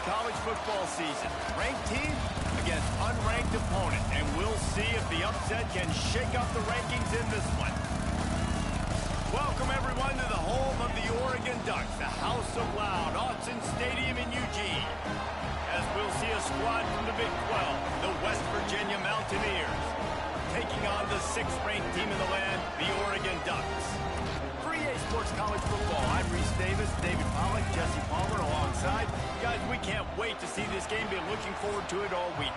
college football season. Ranked team against unranked opponent, and we'll see if the upset can shake up the rankings in this one. Welcome, everyone, to the home of the Oregon Ducks, the House of Loud, Autzen Stadium in Eugene. As we'll see a squad from the Big 12, the West Virginia Mountaineers, taking on the 6th-ranked team in the land, the Oregon Ducks. For EA Sports College Football, I'm Reese Davis, David Pollack, Jesse Palmer alongside. Guys, we can't wait to see this game. Been looking forward to it all week.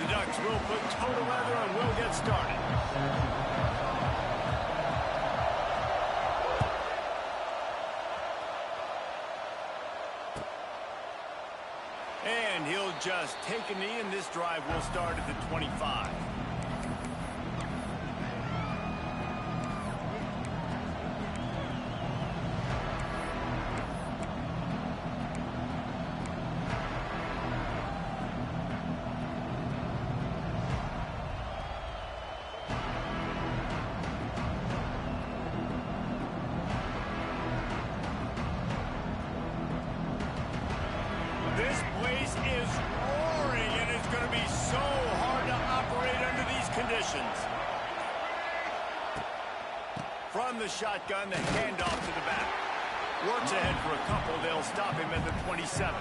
The Ducks will put toe to leather and we'll get started. And he'll just take a knee, and this drive will start at the 25. This place is roaring, and it's going to be so hard to operate under these conditions. From the shotgun, the handoff to the back. Works ahead for a couple. They'll stop him at the 27.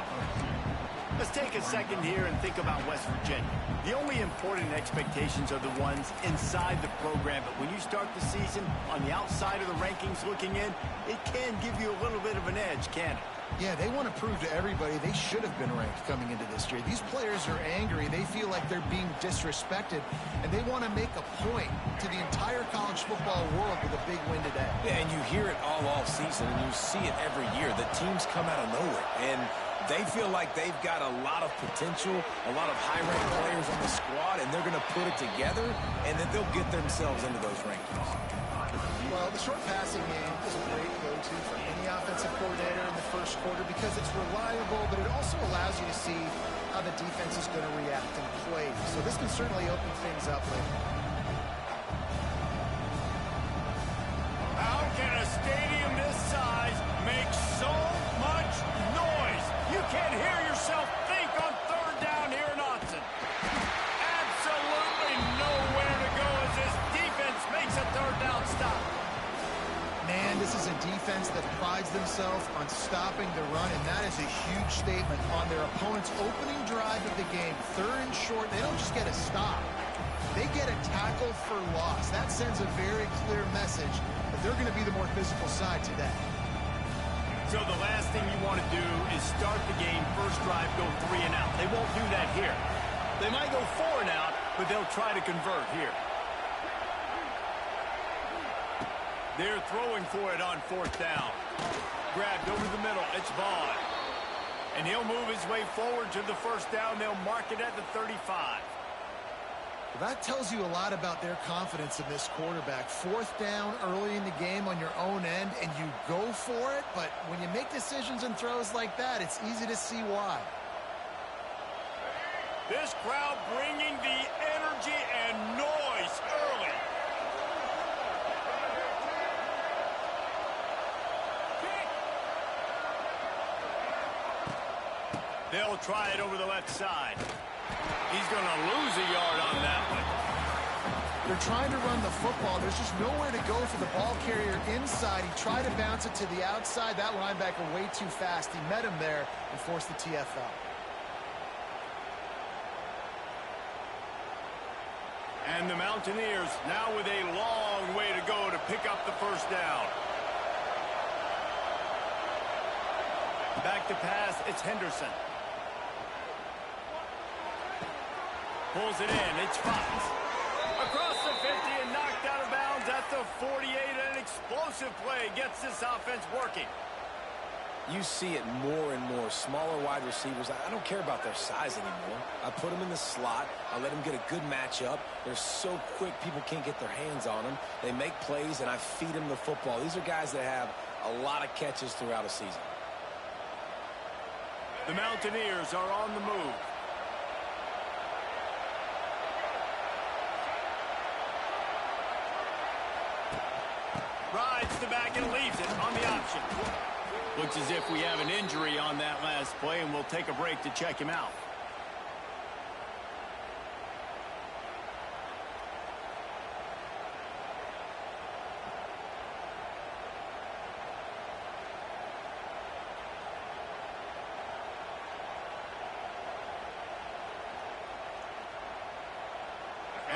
Let's take a second here and think about West Virginia. The only important expectations are the ones inside the program, but when you start the season on the outside of the rankings looking in, it can give you a little bit of an edge, can't it? Yeah, they want to prove to everybody they should have been ranked coming into this year. These players are angry. They feel like they're being disrespected, and they want to make a point to the entire college football world with a big win today. Yeah, and you hear it all off season, and you see it every year. The teams come out of nowhere, and they feel like they've got a lot of potential, a lot of high-ranked players on the squad, and they're going to put it together, and then they'll get themselves into those rankings. Well, the short passing game is a great go-to for any offensive coordinator in the first quarter because it's reliable, but it also allows you to see how the defense is going to react and play. So this can certainly open things up later. How can a stadium this size make so much noise? You can't hear yourself think on third down here in Autzen. Absolutely nowhere to go as this defense makes a third down stop. Man, this is a defense that prides themselves on stopping the run, and that is a huge statement on their opponent's opening drive of the game. Third and short, they don't just get a stop. They get a tackle for loss. That sends a very clear message that they're going to be the more physical side today. So the last thing you want to do is start the game, first drive, go 3 and out. They won't do that here. They might go 4 and out, but they'll try to convert here. They're throwing for it on 4th down. Grabbed over the middle. It's Vaughn. And he'll move his way forward to the first down. They'll mark it at the 35. Well, that tells you a lot about their confidence in this quarterback. 4th down early in the game on your own end, and you go for it. But when you make decisions and throws like that, it's easy to see why. This crowd bringing the energy and noise early. They'll try it over the left side. He's going to lose a yard on that one. They're trying to run the football. There's just nowhere to go for the ball carrier inside. He tried to bounce it to the outside. That linebacker way too fast. He met him there and forced the TFL. And the Mountaineers now with a long way to go to pick up the first down. Back to pass, it's Henderson. Pulls it in, it's Fox. Across the 50 and knocked out of bounds at the 48. An explosive play gets this offense working. You see it more and more. Smaller wide receivers, I don't care about their size anymore. I put them in the slot. I let them get a good matchup. They're so quick, people can't get their hands on them. They make plays, and I feed them the football. These are guys that have a lot of catches throughout a season. The Mountaineers are on the move. Rides the back and leaves it on the option. Looks as if we have an injury on that last play, and we'll take a break to check him out.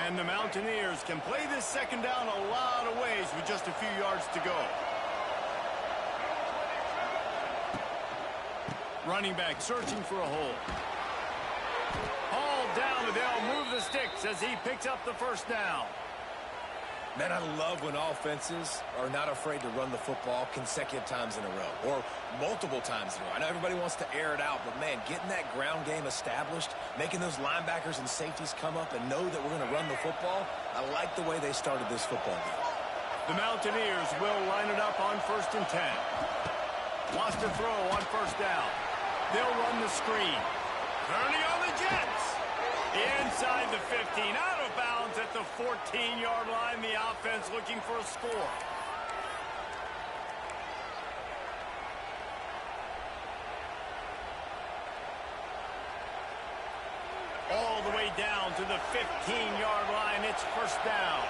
And the Mountaineers can play this second down a lot of ways with just a few yards to go. Running back searching for a hole. Hauled down, but they'll move the sticks as he picks up the first down. Man, I love when offenses are not afraid to run the football consecutive times in a row or multiple times in a row. I know everybody wants to air it out, but, man, getting that ground game established, making those linebackers and safeties come up and know that we're going to run the football, I like the way they started this football game. The Mountaineers will line it up on 1st and 10. Wants to throw on first down. They'll run the screen. Turning on the Jets. Inside the 15, out of bounds at the 14-yard line. The offense looking for a score. All the way down to the 15-yard line. It's first down.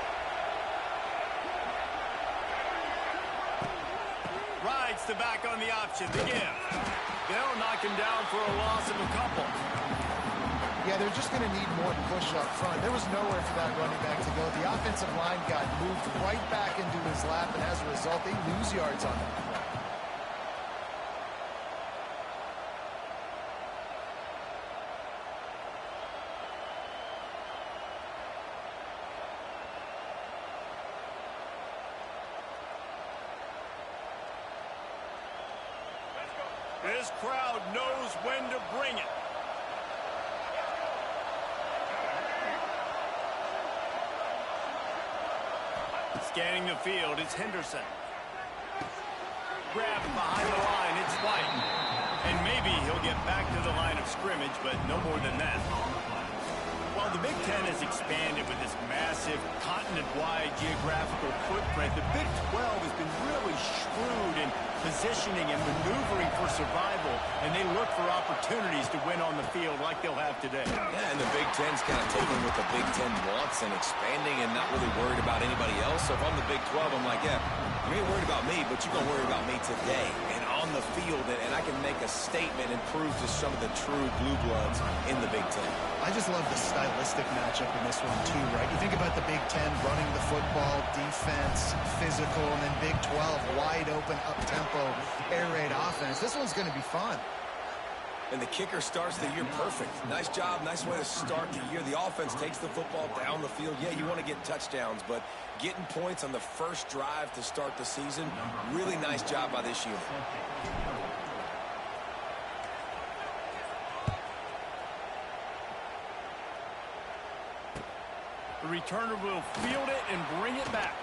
Rides the back on the option. The give. They'll knock him down for a loss of a couple. Yeah, they're just going to need more push up front. There was nowhere for that running back to go. The offensive line got moved right back into his lap, and as a result, they lose yards on that play. This crowd knows when to bring it. Scanning the field, it's Henderson. Grabbed behind the line, it's White. And maybe he'll get back to the line of scrimmage, but no more than that. While the Big Ten has expanded with this massive continent-wide geographical footprint, the Big 12 has been really shrewd in positioning and maneuvering for survival, and they look for opportunities to win on the field like they'll have today. Yeah, and the Big Ten's kind of taking what the Big Ten wants and expanding and not really worried about anybody else. So if I'm the Big 12, I'm like, yeah, you ain't worried about me, but you're going to worry about me today and on the field, and I can make a statement and prove to some of the true blue bloods in the Big Ten. I just love the stylistic matchup in this one, too, right? You think about the Big Ten running the football, defense, physical, and then Big 12, wide open, up-tempo, air raid offense. This one's going to be fun. And the kicker starts the year perfect. Nice job, nice way to start the year. The offense takes the football down the field. Yeah, you want to get touchdowns, but getting points on the first drive to start the season, really nice job by this unit. The returner will field it and bring it back.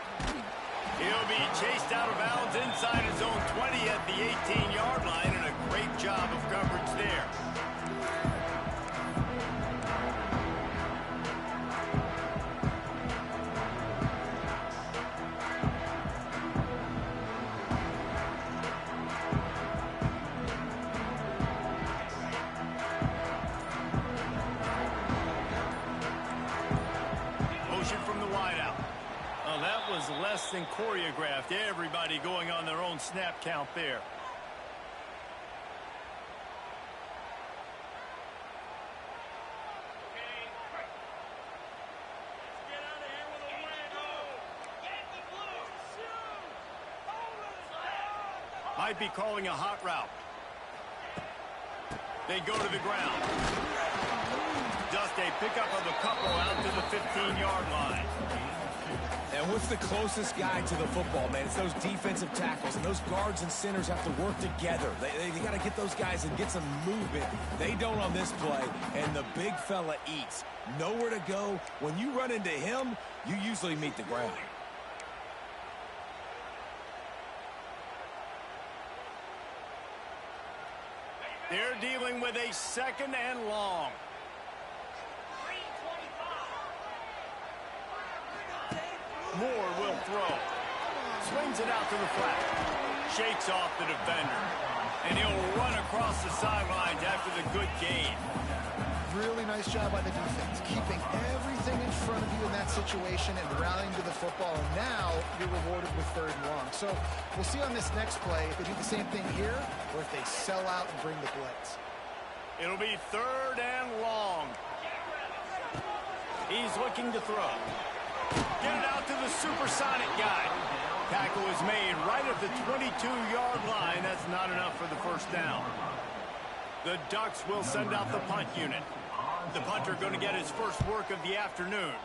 He'll be chased out of bounds inside his own 20 at the 18-yard line, and a great job of coverage there. Less than choreographed. Everybody going on their own snap count there. Might be calling a hot route. They go to the ground. Just a pickup of a couple out to the 15-yard line. And what's the closest guy to the football, man? It's those defensive tackles, and those guards and centers have to work together. They got to get those guys and get some movement. They don't on this play, and the big fella eats. Nowhere to go. When you run into him, you usually meet the ground. They're dealing with a second and long. Moore will throw. Swings it out to the flat. Shakes off the defender. And he'll run across the sidelines after the good gain. Really nice job by the defense, keeping everything in front of you in that situation and rallying to the football. And now you're rewarded with 3rd and long. So we'll see on this next play if they do the same thing here or if they sell out and bring the blitz. It'll be 3rd and long. He's looking to throw. Get it out to the supersonic guy. Tackle is made right at the 22-yard line. That's not enough for the 1st down. The Ducks will send out the punt unit. The punter going to get his first work of the afternoon.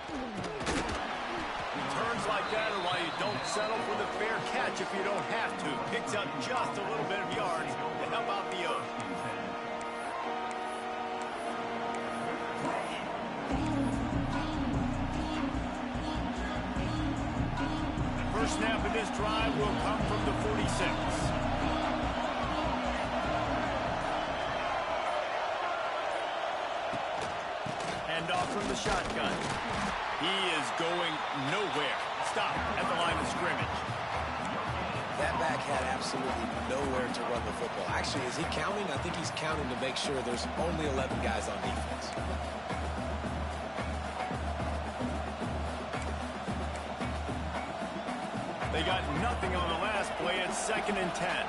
Turns like that are why you don't settle for the fair catch if you don't have to. Picks up just a little bit of yards to help out the Oaks. First snap of this drive will come from the 46. Hand off from the shotgun. He is going nowhere. Stop at the line of scrimmage. That back had absolutely nowhere to run the football. Actually, is he counting? I think he's counting to make sure there's only 11 guys on defense. They got nothing on the last play. It's 2nd and 10.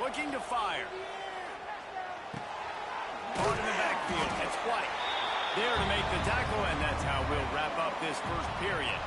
Looking to fire. Hard in the backfield. It's White. There to make the tackle, and that's how we'll wrap up this 1st period.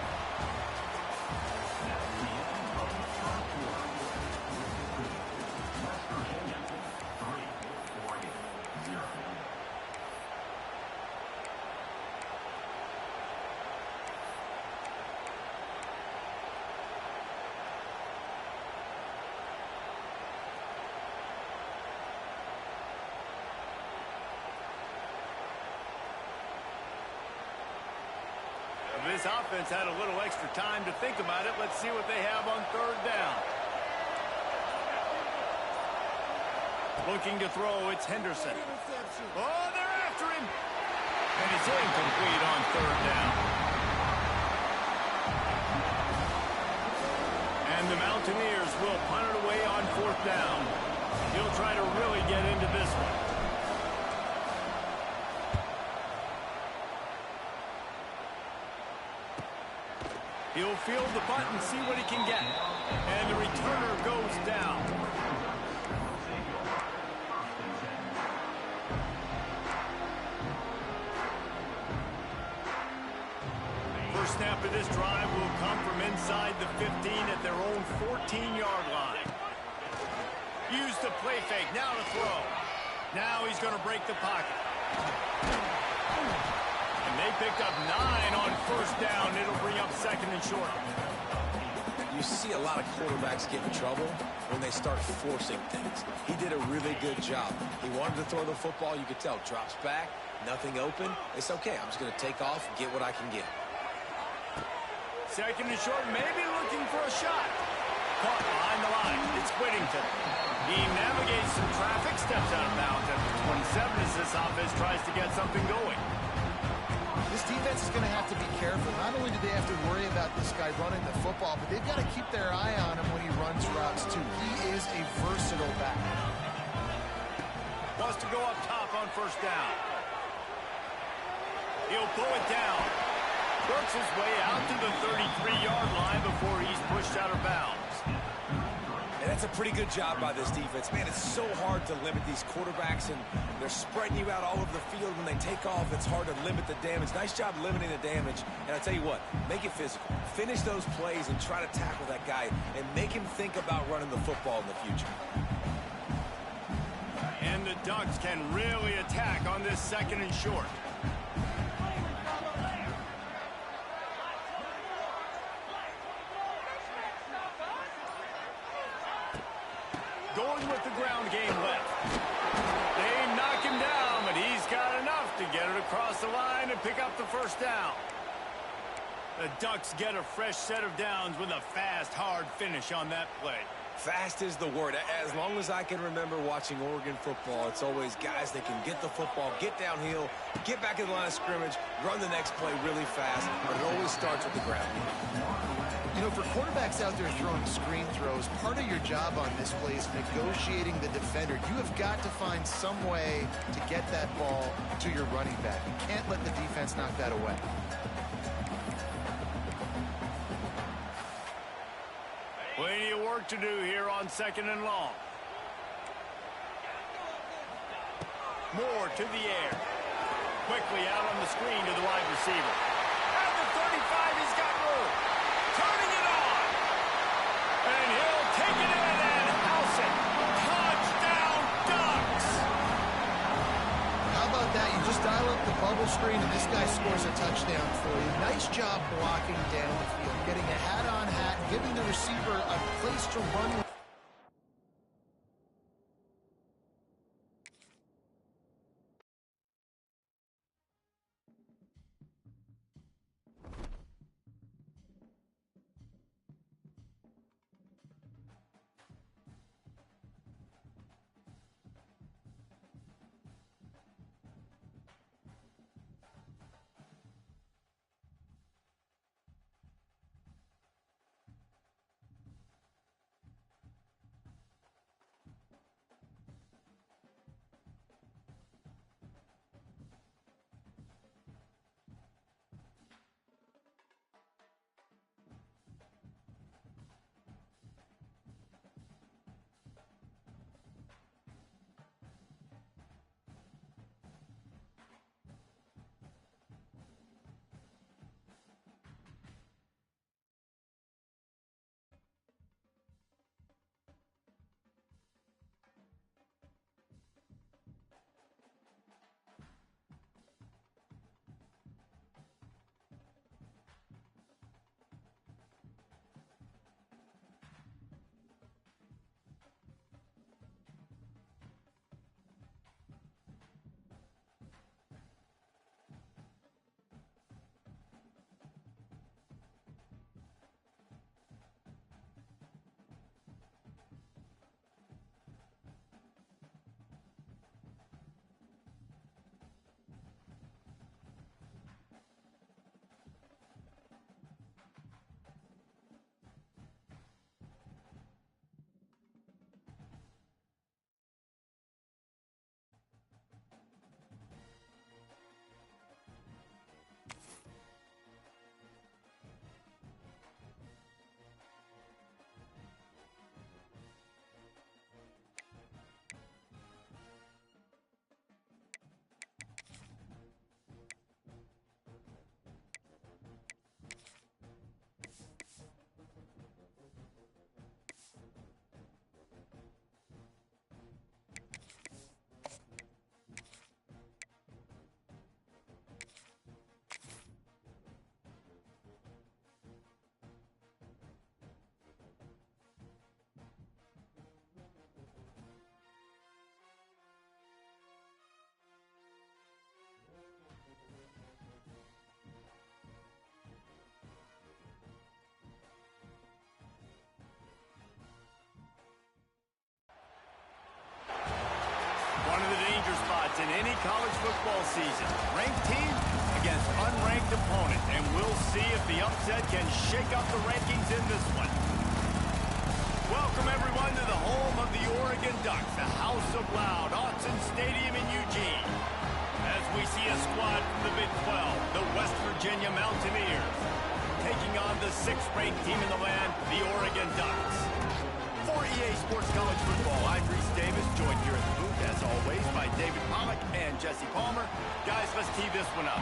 This offense had a little extra time to think about it. Let's see what they have on 3rd down. Looking to throw, it's Henderson. Oh, they're after him. And it's incomplete on 3rd down. And the Mountaineers will punt it away on 4th down. He'll try to really get into this one. He'll field the punt and see what he can get. And the returner goes down. First snap of this drive will come from inside the 15 at their own 14-yard line. Use the play fake. Now to throw. Now he's going to break the pocket. They picked up 9 on 1st down. It'll bring up 2nd and short. You see a lot of quarterbacks get in trouble when they start forcing things. He did a really good job. He wanted to throw the football. You could tell. Drops back. Nothing open. It's okay. I'm just going to take off and get what I can get. 2nd and short. Maybe looking for a shot. Caught behind the line. It's Whittington. He navigates some traffic. Steps out of bounds at the 27 as this offense tries to get something going. This defense is going to have to be careful. Not only do they have to worry about this guy running the football, but they've got to keep their eye on him when he runs routes, too. He is a versatile back. Wants to go up top on 1st down. He'll pull it down. Works his way out to the 33-yard line before he's pushed out of bounds. And that's a pretty good job by this defense. Man, it's so hard to limit these quarterbacks, and they're spreading you out all over the field. When they take off, it's hard to limit the damage. Nice job limiting the damage. And I tell you what, make it physical. Finish those plays and try to tackle that guy and make him think about running the football in the future. And the Ducks can really attack on this 2nd and short. Going with the ground game left. They knock him down, but he's got enough to get it across the line and pick up the 1st down. The Ducks get a fresh set of downs with a fast, hard finish on that play. Fast is the word. As long as I can remember watching Oregon football, it's always guys that can get the football, get downhill, get back in the line of scrimmage, run the next play really fast, but it always starts with the ground game. You know, for quarterbacks out there throwing screen throws, part of your job on this play is negotiating the defender. You have got to find some way to get that ball to your running back. You can't let the defense knock that away. Plenty of work to do here on 2nd and long. Moore to the air. Quickly out on the screen to the wide receiver. At the 35, he's got room. Turning it on. And he'll take it in and house it. Touchdown, Ducks. How about that? You just dial up the bubble screen and this guy scores a touchdown for you. Nice job blocking down the field, getting a hat-on-hat, giving the receiver a place to run. One of the danger spots in any college football season. Ranked team against unranked opponent. And we'll see if the upset can shake up the rankings in this one. Welcome, everyone, to the home of the Oregon Ducks, the House of Loud, Autzen Stadium in Eugene. As we see a squad from the Big 12, the West Virginia Mountaineers, taking on the 6th-ranked team in the land, the Oregon Ducks. For EA Sports College Football, I'm Reese Davis, joined here at the booth, as always, by David Pollack and Jesse Palmer. Guys, let's tee this one up.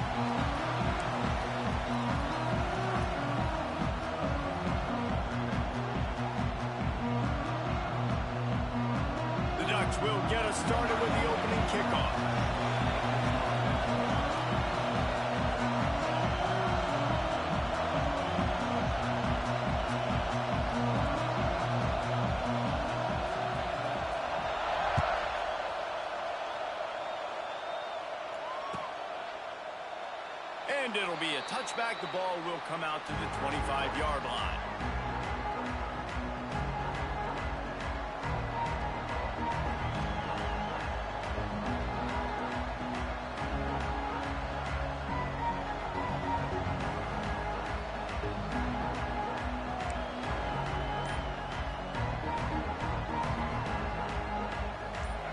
The Ducks will get us started with the opening kickoff. And and it'll be a touchback. The ball will come out to the 25-yard line.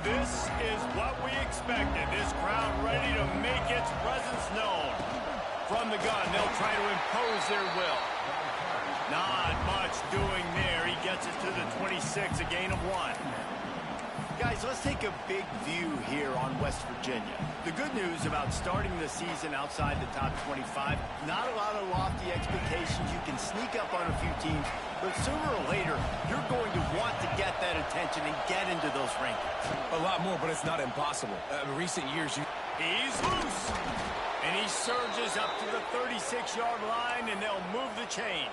This is what we expected. This crowd ready to make its presence known. From the gun, they'll try to impose their will. Not much doing there. He gets it to the 26, a gain of 1. Guys, let's take a big view here on West Virginia. The good news about starting the season outside the top 25, not a lot of lofty expectations. You can sneak up on a few teams, but sooner or later, you're going to want to get that attention and get into those rankings. A lot more, but it's not impossible. In recent years, He's loose. And he surges up to the 36-yard line, and they'll move the chains.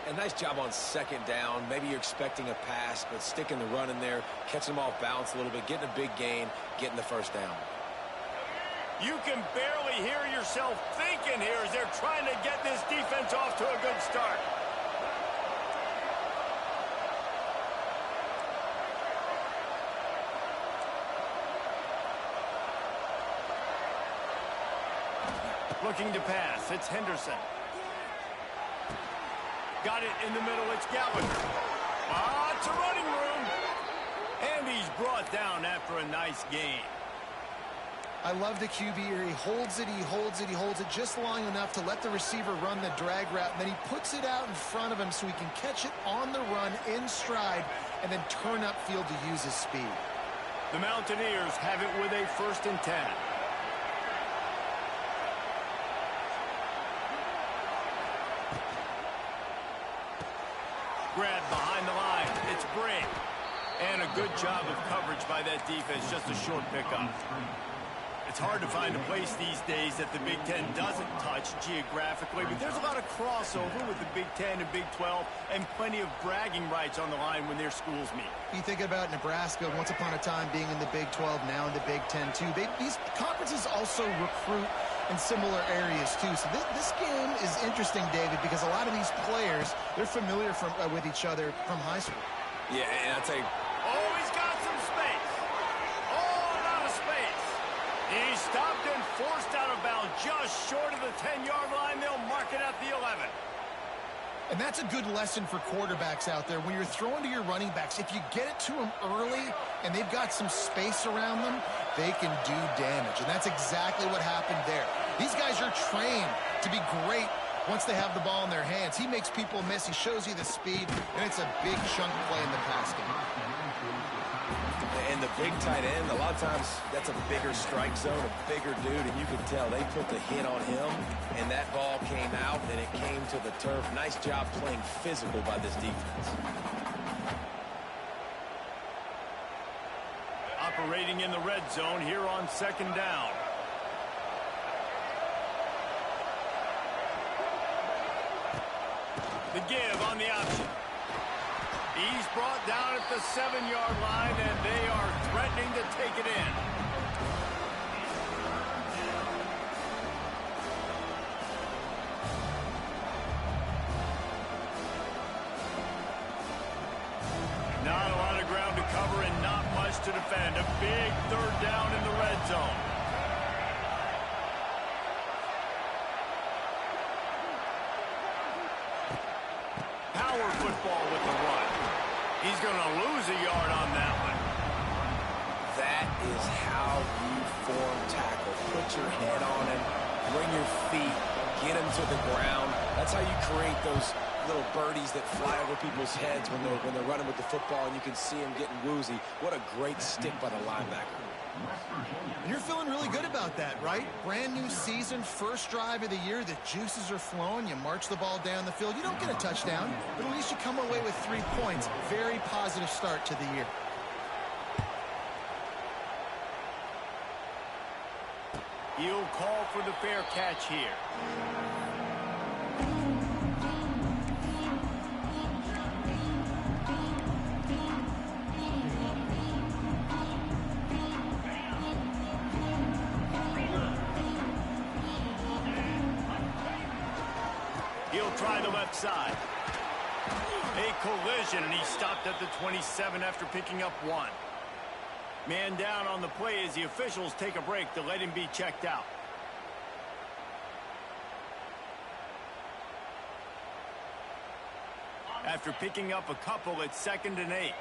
A nice job on second down. Maybe you're expecting a pass, but sticking the run in there, catching them off balance a little bit, getting a big gain, getting the first down. You can barely hear yourself thinking here as they're trying to get this defense off to a good start. Looking to pass, it's Henderson. Got it in the middle, it's Gallagher. It's a running room. And he's brought down after a nice gain. I love the QB here. He holds it, he holds it, he holds it just long enough to let the receiver run the drag route, and then he puts it out in front of him so he can catch it on the run in stride and then turn upfield to use his speed. The Mountaineers have it with a 1st and 10. Grab behind the line. It's Bray. And a good job of coverage by that defense. Just a short pickup. It's hard to find a place these days that the Big Ten doesn't touch geographically, but there's a lot of crossover with the Big Ten and Big 12 and plenty of bragging rights on the line when their schools meet. You think about Nebraska once upon a time being in the Big 12, now in the Big 10 too. These conferences also recruit in similar areas too. So this game is interesting, David, because a lot of these players, they're familiar with each other from high school. Yeah, and I'll tell you. Oh, he's got some space. Oh, a lot of space. He's stopped and forced out of bounds just short of the 10-yard line. They'll mark it at the 11. And that's a good lesson for quarterbacks out there. When you're throwing to your running backs, if you get it to them early and they've got some space around them, they can do damage. And that's exactly what happened there. These guys are trained to be great once they have the ball in their hands. He makes people miss. He shows you the speed, and it's a big chunk play in the pass game. And the big tight end, a lot of times that's a bigger strike zone, a bigger dude, and you can tell they put the hit on him, and that ball came out, and it came to the turf. Nice job playing physical by this defense. Operating in the red zone here on 2nd down. The give on the option. He's brought down at the 7-yard line, and they are threatening to take it in. Not a lot of ground to cover and not much to defend. A big 3rd down in the red zone. Power football with the run. He's going to lose a yard on that one. That is how you form tackle. Put your head on him, bring your feet, get him to the ground. That's how you create those little birdies that fly over people's heads when they're running with the football, and you can see them getting woozy. What a great stick by the linebacker. And you're feeling really good about that, right? Brand new season, first drive of the year. The juices are flowing. You march the ball down the field. You don't get a touchdown, but at least you come away with 3 points. Very positive start to the year. He'll call for the fair catch here. try the left side. A collision, and he stopped at the 27 after picking up 1. Man down on the play as the officials take a break to let him be checked out. After picking up a couple, it's 2nd and 8.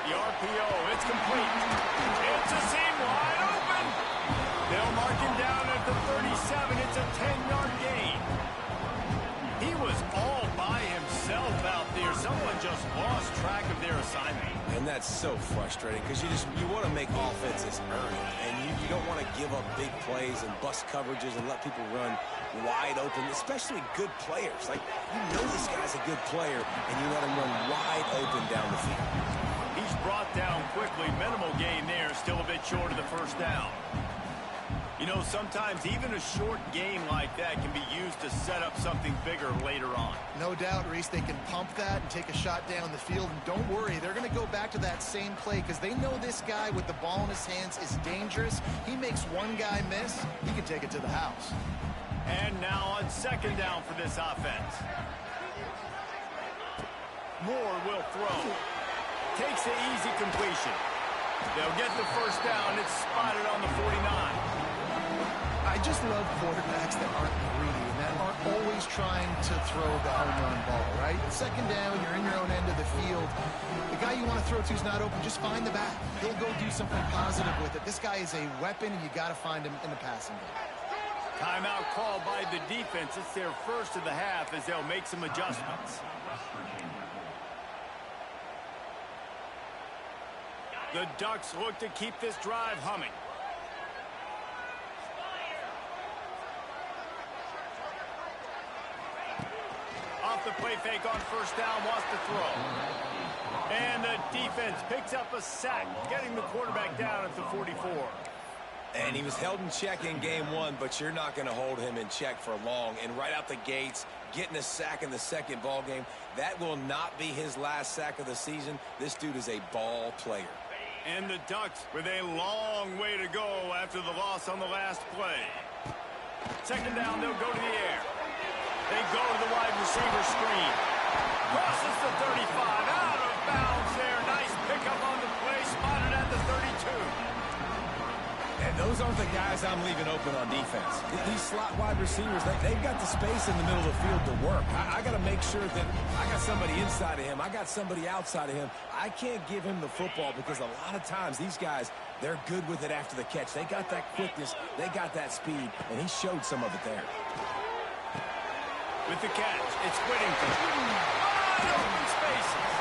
The RPO, it's complete. It's a seam wide open. They'll mark him down at the 37. It's a 10-yard gain. He was all by himself out there. Someone just lost track of their assignment. And that's so frustrating because you want to make offenses earn it. And you don't want to give up big plays and bust coverages and let people run wide open, especially good players. Like, you know this guy's a good player, and you let him run wide open down the field. He's brought down quickly. Minimal gain there. Still a bit short of the first down. You know, sometimes even a short game like that can be used to set up something bigger later on. No doubt, Reese, they can pump that and take a shot down the field. And don't worry, they're going to go back to that same play because they know this guy with the ball in his hands is dangerous. He makes one guy miss, he can take it to the house. And now on 2nd down for this offense. Moore will throw. Takes the easy completion. They'll get the first down. It's spotted on the 49. I just love quarterbacks that aren't greedy and that aren't always trying to throw the home run ball, right? 2nd down, you're in your own end of the field. The guy you want to throw to is not open. Just find the back. He'll go do something positive with it. This guy is a weapon, and you got to find him in the passing game. Timeout called by the defense. It's their first of the half as they'll make some adjustments. The Ducks look to keep this drive humming. Off the play fake on first down, wants to throw. And the defense picks up a sack, getting the quarterback down at the 44. And he was held in check in game 1, but you're not going to hold him in check for long. And right out the gates, getting a sack in the second ball game, that will not be his last sack of the season. This dude is a ball player. And the Ducks with a long way to go after the loss on the last play. 2nd down, they'll go to the air. They go to the wide receiver screen. Crosses the 35, out of bounds there. Nice pickup on the play, spotted at the 32. And those aren't the guys I'm leaving open on defense. These slot wide receivers, they've got the space in the middle of the field to work. I got to make sure that I got somebody inside of him. I got somebody outside of him. I can't give him the football because a lot of times these guys, they're good with it after the catch. They got that quickness. They got that speed, and he showed some of it there. With the catch, it's Whittington. Wide open spaces.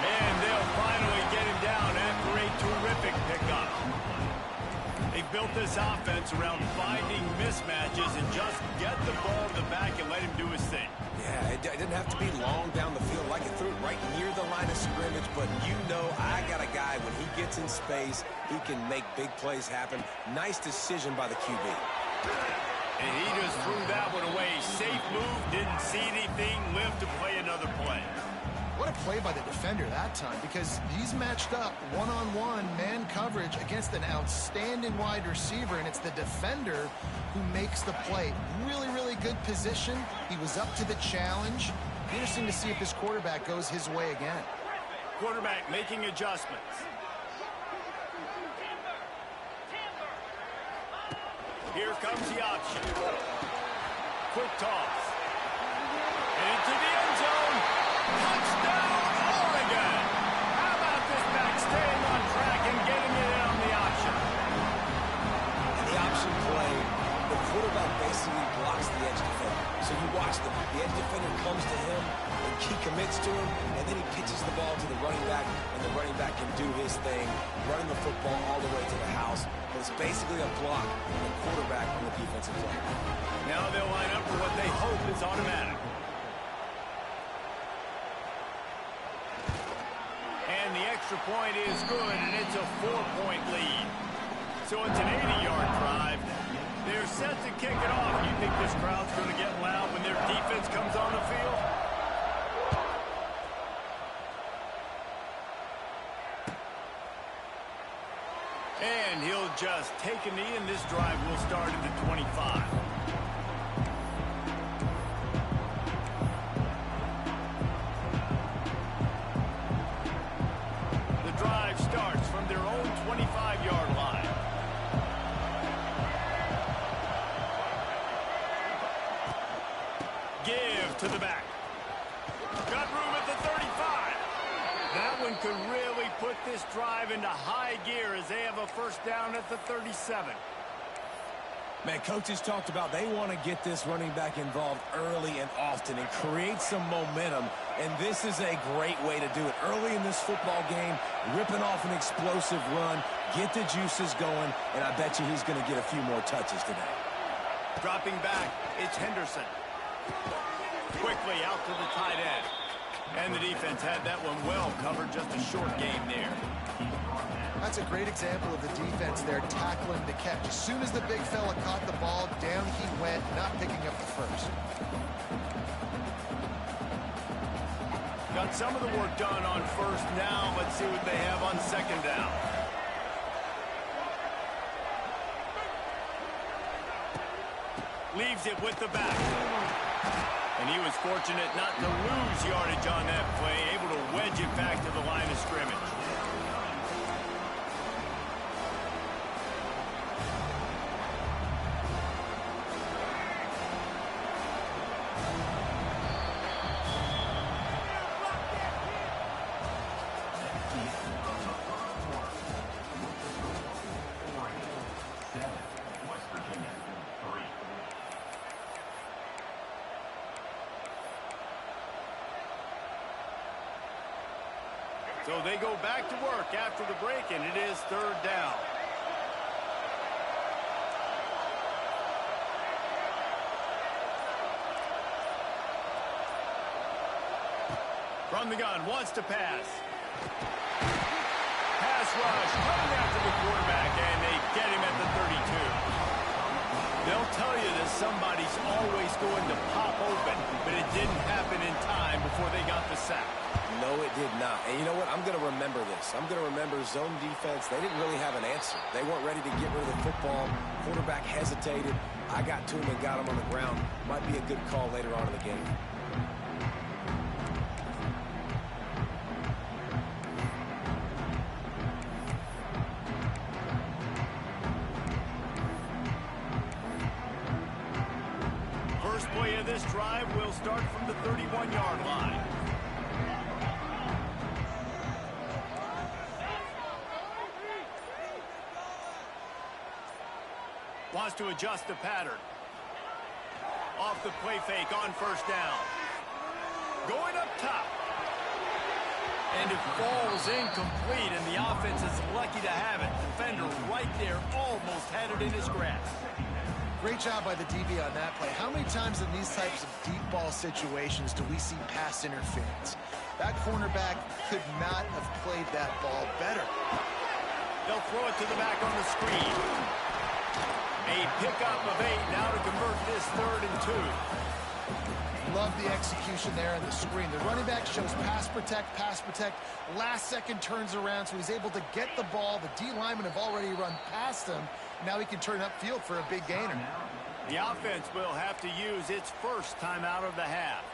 And they'll finally get him down after a terrific pickup. They built this offense around finding mismatches and just get the ball in the back and let him do his thing. Yeah, it didn't have to be long down the field. Like it threw it right near the line of scrimmage, but you know I got a guy, when he gets in space, he can make big plays happen. Nice decision by the QB. And he just threw that one away. Safe move, didn't see anything, lived to play another play. What a play by the defender that time, because he's matched up one-on-one man coverage against an outstanding wide receiver, and it's the defender who makes the play. Really, really good position. He was up to the challenge. Interesting to see if this quarterback goes his way again. Quarterback making adjustments. Here comes the option. Quick toss. Into the end zone. Touchdown, Oregon. How about this back staying on track and getting it in on the option? And the option play, the quarterback basically blocks the edge defender. So you watch the edge defender comes to him, and he commits to him, and then he pitches the ball to the running back, and the running back can do his thing, running the football all the way to the house. But it's basically a block on the quarterback on the defensive play. Now they'll line up for what they hope is automatic. And the extra point is good, and it's a 4-point lead. So it's an 80-yard drive. They're set to kick it off. You think this crowd's going to get loud when their defense comes on the field? And he'll just take a knee, and this drive will start at the 25. The drive starts from their own 25-yard line. Give to the back. Got room at the 35. That one could really put this drive into high gear as they have a first down at the 37. Man, coaches talked about they want to get this running back involved early and often and create some momentum, and this is a great way to do it. Early in this football game, ripping off an explosive run, get the juices going, and I bet you he's going to get a few more touches today. Dropping back, it's Henderson. Quickly out to the tight end. And the defense had that one well covered, just a short game there. That's a great example of the defense there tackling the catch. As soon as the big fella caught the ball, down he went, not picking up the first. Got some of the work done on first. Now let's see what they have on second down. Leaves it with the back. And he was fortunate not to lose yardage on that play, able to wedge it back to the line of scrimmage. So they go back to work after the break, and it is third down. From the gun, wants to pass. Pass rush, running after the quarterback, and they get him at the 32. They'll tell you that somebody's always going to pop open, but it didn't happen in time before they got the sack. No, it did not. And you know what? I'm going to remember this. I'm going to remember zone defense. They didn't really have an answer. They weren't ready to get rid of the football. Quarterback hesitated. I got to him and got him on the ground. Might be a good call later on in the game. First play of this drive will start from the 31-yard line. Wants to adjust the pattern. Off the play fake on first down. Going up top. And it falls incomplete, and the offense is lucky to have it. Defender right there almost had it in his grasp. Great job by the DB on that play. How many times in these types of deep ball situations do we see pass interference? That cornerback could not have played that ball better. They'll throw it to the back on the screen. A pickup of 8 now to convert this 3rd and 2. Love the execution there on the screen. The running back shows pass protect, pass protect. Last second turns around, so he's able to get the ball. The D linemen have already run past him. Now he can turn upfield for a big gainer. The offense will have to use its first timeout of the half.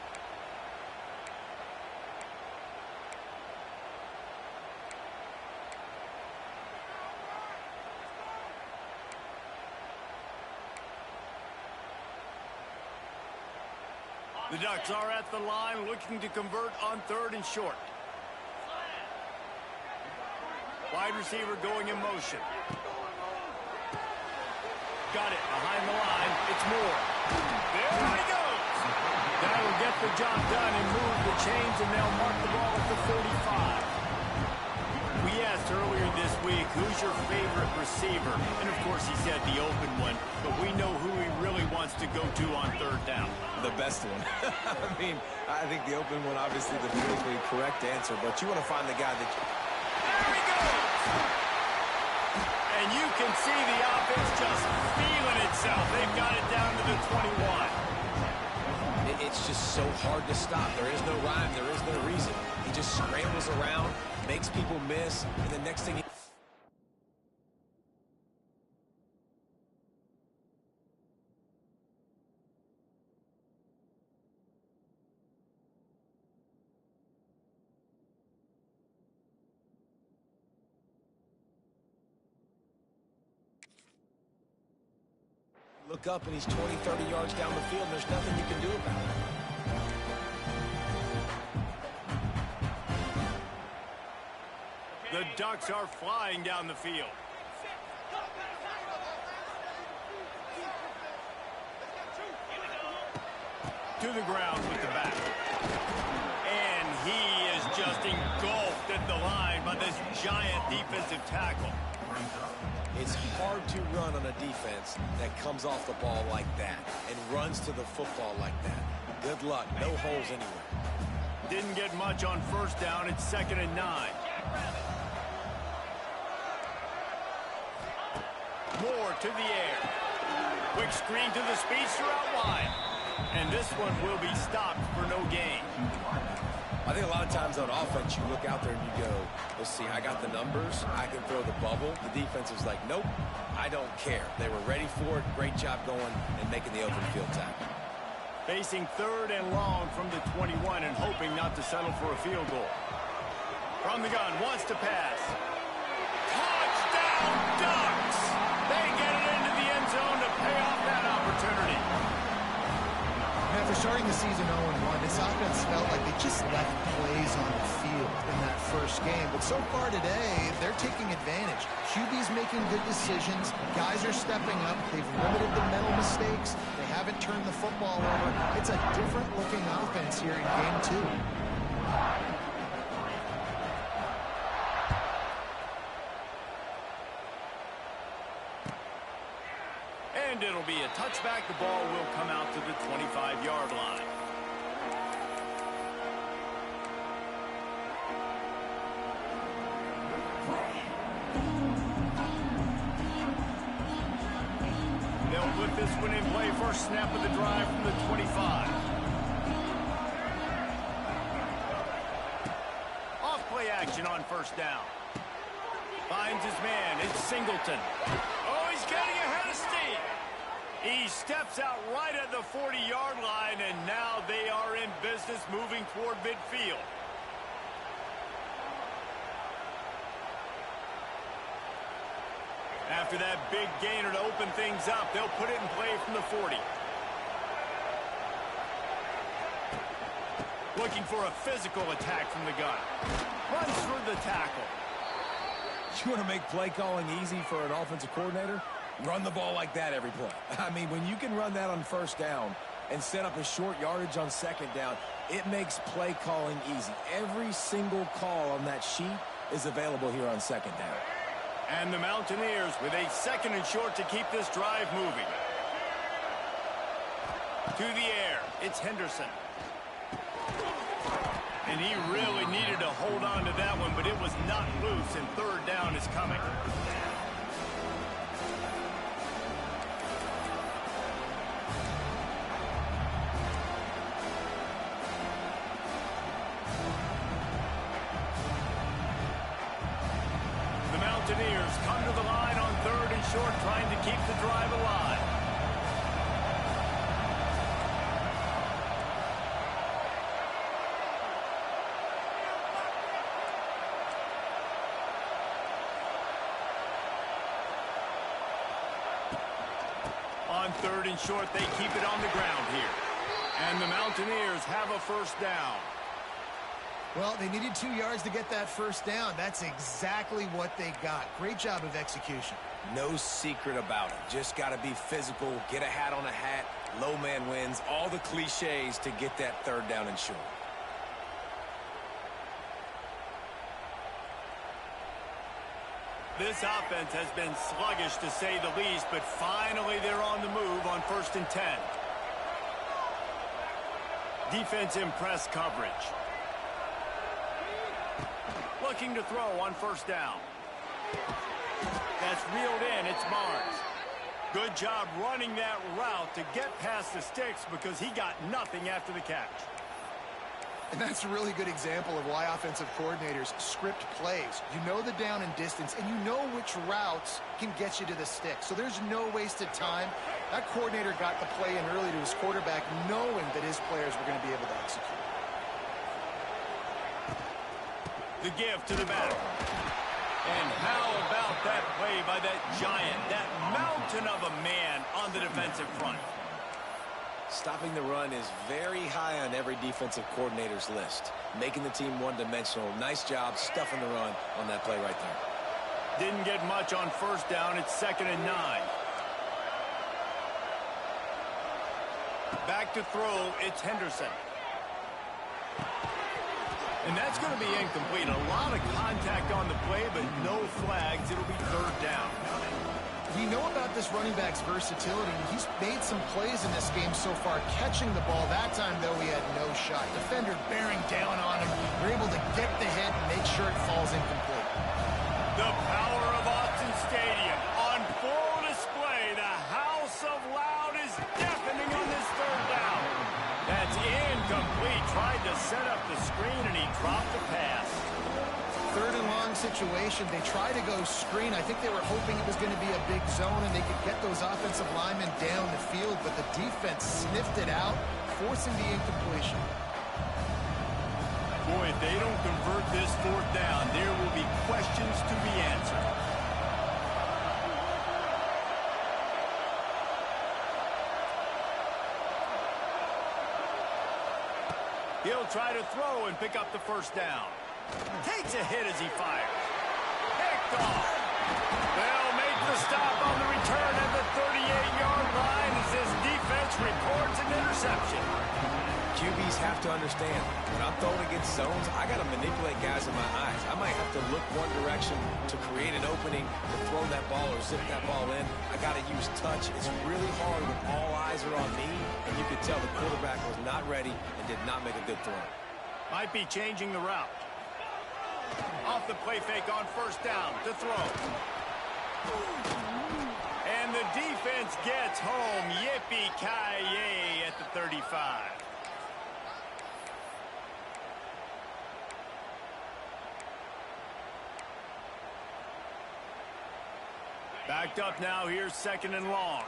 The Ducks are at the line looking to convert on 3rd and short. Wide receiver going in motion. Got it behind the line. It's Moore. There he goes. That'll get the job done and move the chains, and they'll mark the ball at the 45. We asked earlier this week, who's your favorite receiver? And, of course, he said the open one, but we know who he really wants to go to on 3rd down. The best one. I mean, I think the open one, obviously the politically correct answer, but you want to find the guy that... There he goes! And you can see the offense just feeling itself. They've got it down to the 21. It's just so hard to stop. There is no rhyme. There is no reason. He just scrambles around, makes people miss, and the next thing... Look up, and he's 20, 30 yards down the field, and there's nothing you can do about it. The Ducks are flying down the field. To the ground with the bat. And he is just engulfed at the line by this giant defensive tackle. It's hard to run on a defense that comes off the ball like that and runs to the football like that. Good luck. No holes anywhere. Didn't get much on first down. It's 2nd and 9. Moore to the air. Quick screen to the speedster out wide. And this one will be stopped for no gain. I think a lot of times on offense, you look out there and you go, let's see, I got the numbers. I can throw the bubble. The defense is like, nope, I don't care. They were ready for it. Great job going and making the open field tackle. Facing 3rd and long from the 21 and hoping not to settle for a field goal. From the gun, wants to pass. Touchdown, Ducks! They get it into the end zone to pay off that opportunity. After starting the season 0-1, this offense felt like they just left plays on the field in that first game. But so far today, they're taking advantage. QB's making good decisions. Guys are stepping up. They've limited the mental mistakes. They haven't turned the football over. It's a different-looking offense here in Game 2. And it'll be a touchback. The ball will come out to the 25-yard line. They'll put this one in play. First snap of the drive from the 25. Off play action on first down. Finds his man. It's Singleton. Oh, he's getting ahead of steam. He steps out right at the 40-yard line, and now they are in business moving toward midfield. After that big gainer to open things up, they'll put it in play from the 40. Looking for a physical attack from the gun. Runs through the tackle. You want to make play calling easy for an offensive coordinator? Run the ball like that every play. I mean, when you can run that on first down and set up a short yardage on second down, it makes play calling easy. Every single call on that sheet is available here on second down. And the Mountaineers with a 2nd and short to keep this drive moving. To the air, it's Henderson. And he really needed to hold on to that one, but it was not loose, and 3rd down is coming. The Mountaineers come to the line on 3rd and short, trying to keep the drive alive. On 3rd and short, they keep it on the ground here. And the Mountaineers have a first down. Well, they needed 2 yards to get that first down. That's exactly what they got. Great job of execution. No secret about it. Just got to be physical, get a hat on a hat, low man wins, all the cliches to get that 3rd down and short. This offense has been sluggish, to say the least, but finally they're on the move on 1st and 10. Defense in press coverage. Looking to throw on first down. That's reeled in. It's Barnes. Good job running that route to get past the sticks because he got nothing after the catch. And that's a really good example of why offensive coordinators script plays. You know the down and distance, and you know which routes can get you to the stick. So there's no wasted time. That coordinator got the play in early to his quarterback, knowing that his players were going to be able to execute. The give to the back. And how about that play by that giant, that mountain of a man on the defensive front? Stopping the run is very high on every defensive coordinator's list. Making the team one-dimensional. Nice job stuffing the run on that play right there. Didn't get much on first down. It's 2nd and 9. Back to throw. It's Henderson. And that's going to be incomplete. A lot of contact on the play, but no flags. It'll be 3rd down. We know about this running back's versatility. He's made some plays in this game so far, catching the ball. That time, though, he had no shot. Defender bearing down on him. They're able to get the hit and make sure it falls incomplete. The power of Autzen Stadium on full display. The house of loud is deafening on this 3rd down. That's incomplete. Tried to set up the screen, and he dropped the pass. 3rd and long situation. They try to go screen. I think they were hoping it was going to be a big zone and they could get those offensive linemen down the field, but the defense sniffed it out, forcing the incompletion. Boy, if they don't convert this 4th down, there will be questions to be answered. He'll try to throw and pick up the 1st down. Takes a hit as he fires. Picked off. They'll make the stop on the return at the 38-yard line as this defense reports an interception. QBs have to understand, when I'm throwing against zones, I got to manipulate guys in my eyes. I might have to look one direction to create an opening to throw that ball or zip that ball in. I got to use touch. It's really hard when all eyes are on me, and you could tell the quarterback was not ready and did not make a good throw. Might be changing the route. Off the play fake on 1st down to throw. And the defense gets home. Yippee-ki-yay at the 35. Backed up now. Here's 2nd and long.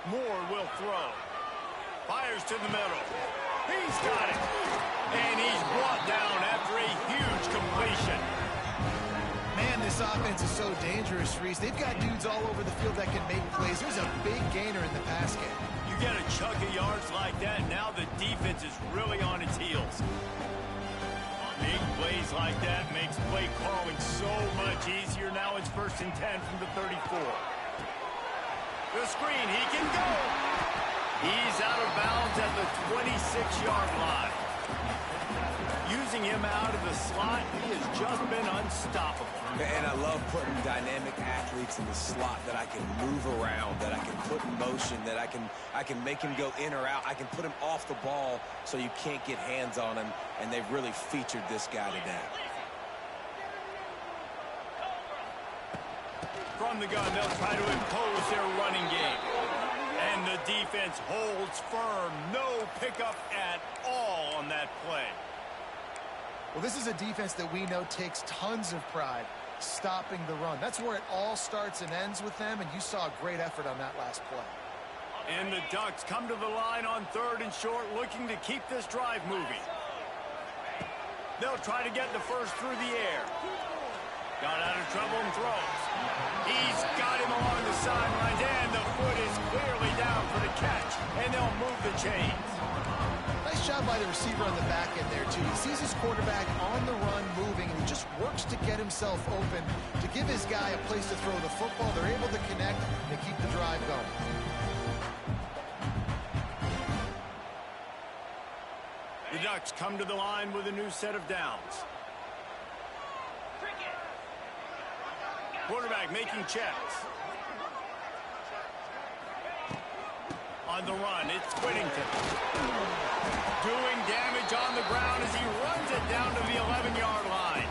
Moore will throw. Fires to the middle. He's got it. And he's brought down after a huge completion. Man, this offense is so dangerous, Reese. They've got dudes all over the field that can make plays. There's a big gainer in the pass game. You get a chunk of yards like that, now the defense is really on its heels. Big plays like that makes play calling so much easier. Now it's 1st and 10 from the 34. The screen, he can go. He's out of bounds at the 26-yard line. Using him out of the slot, he has just been unstoppable. And I love putting dynamic athletes in the slot that I can move around, that I can put in motion, that I can make him go in or out. I can put him off the ball so you can't get hands on him, and they've really featured this guy today. From the gun, they'll try to impose their running game. And the defense holds firm. No pickup at all on that play. Well, this is a defense that we know takes tons of pride stopping the run. That's where it all starts and ends with them, and you saw a great effort on that last play. And the Ducks come to the line on 3rd and short, looking to keep this drive moving. They'll try to get the 1st through the air. Got out of trouble and throws. He's got him along the sidelines, and the foot is clearly down for the catch, and they'll move the chains. Nice job by the receiver on the back end there, too. He sees his quarterback on the run moving, and he just works to get himself open to give his guy a place to throw the football. They're able to connect and keep the drive going. The Ducks come to the line with a new set of downs. Quarterback making checks. On the run, it's Whittington. Doing damage on the ground as he runs it down to the 11-yard line.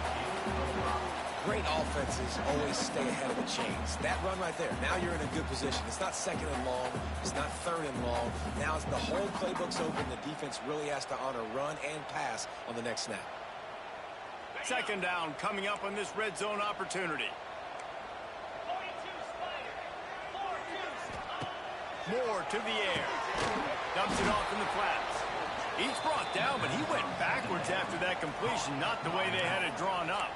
Great offenses always stay ahead of the chains. That run right there, now you're in a good position. It's not 2nd and long. It's not 3rd and long. Now as the whole playbook's open, the defense really has to honor run and pass on the next snap. 2nd down coming up on this red zone opportunity. Moore to the air. Dumps it off in the flats. He's brought down, but he went backwards after that completion, not the way they had it drawn up.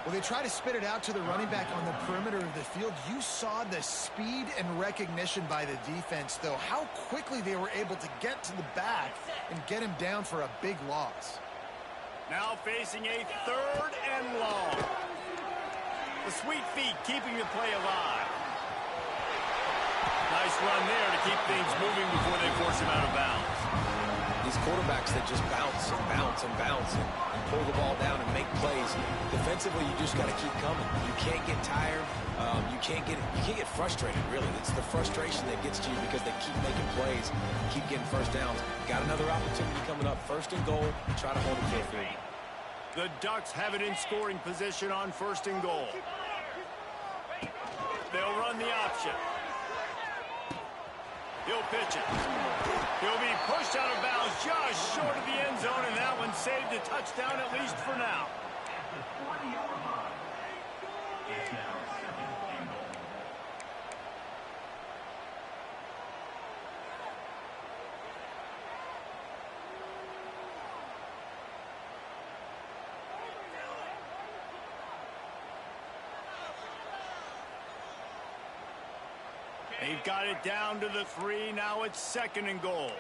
Well, they try to spit it out to the running back on the perimeter of the field. You saw the speed and recognition by the defense, though, how quickly they were able to get to the back and get him down for a big loss. Now facing a 3rd and long. The sweet feet keeping the play alive. Nice run there to keep things moving before they force him out of bounds. These quarterbacks that just bounce and bounce and bounce and pull the ball down and make plays. Defensively, you just got to keep coming. You can't get tired. You can't get frustrated, really. It's the frustration that gets to you because they keep making plays, keep getting first downs. Got another opportunity coming up. 1st and goal. Try to hold it to a field. The Ducks have it in scoring position on 1st and goal. They'll run the option. He'll pitch it. He'll be pushed out of bounds just short of the end zone, and that one saved a touchdown at least for now. They've got it down to the 3. Now it's 2nd and goal.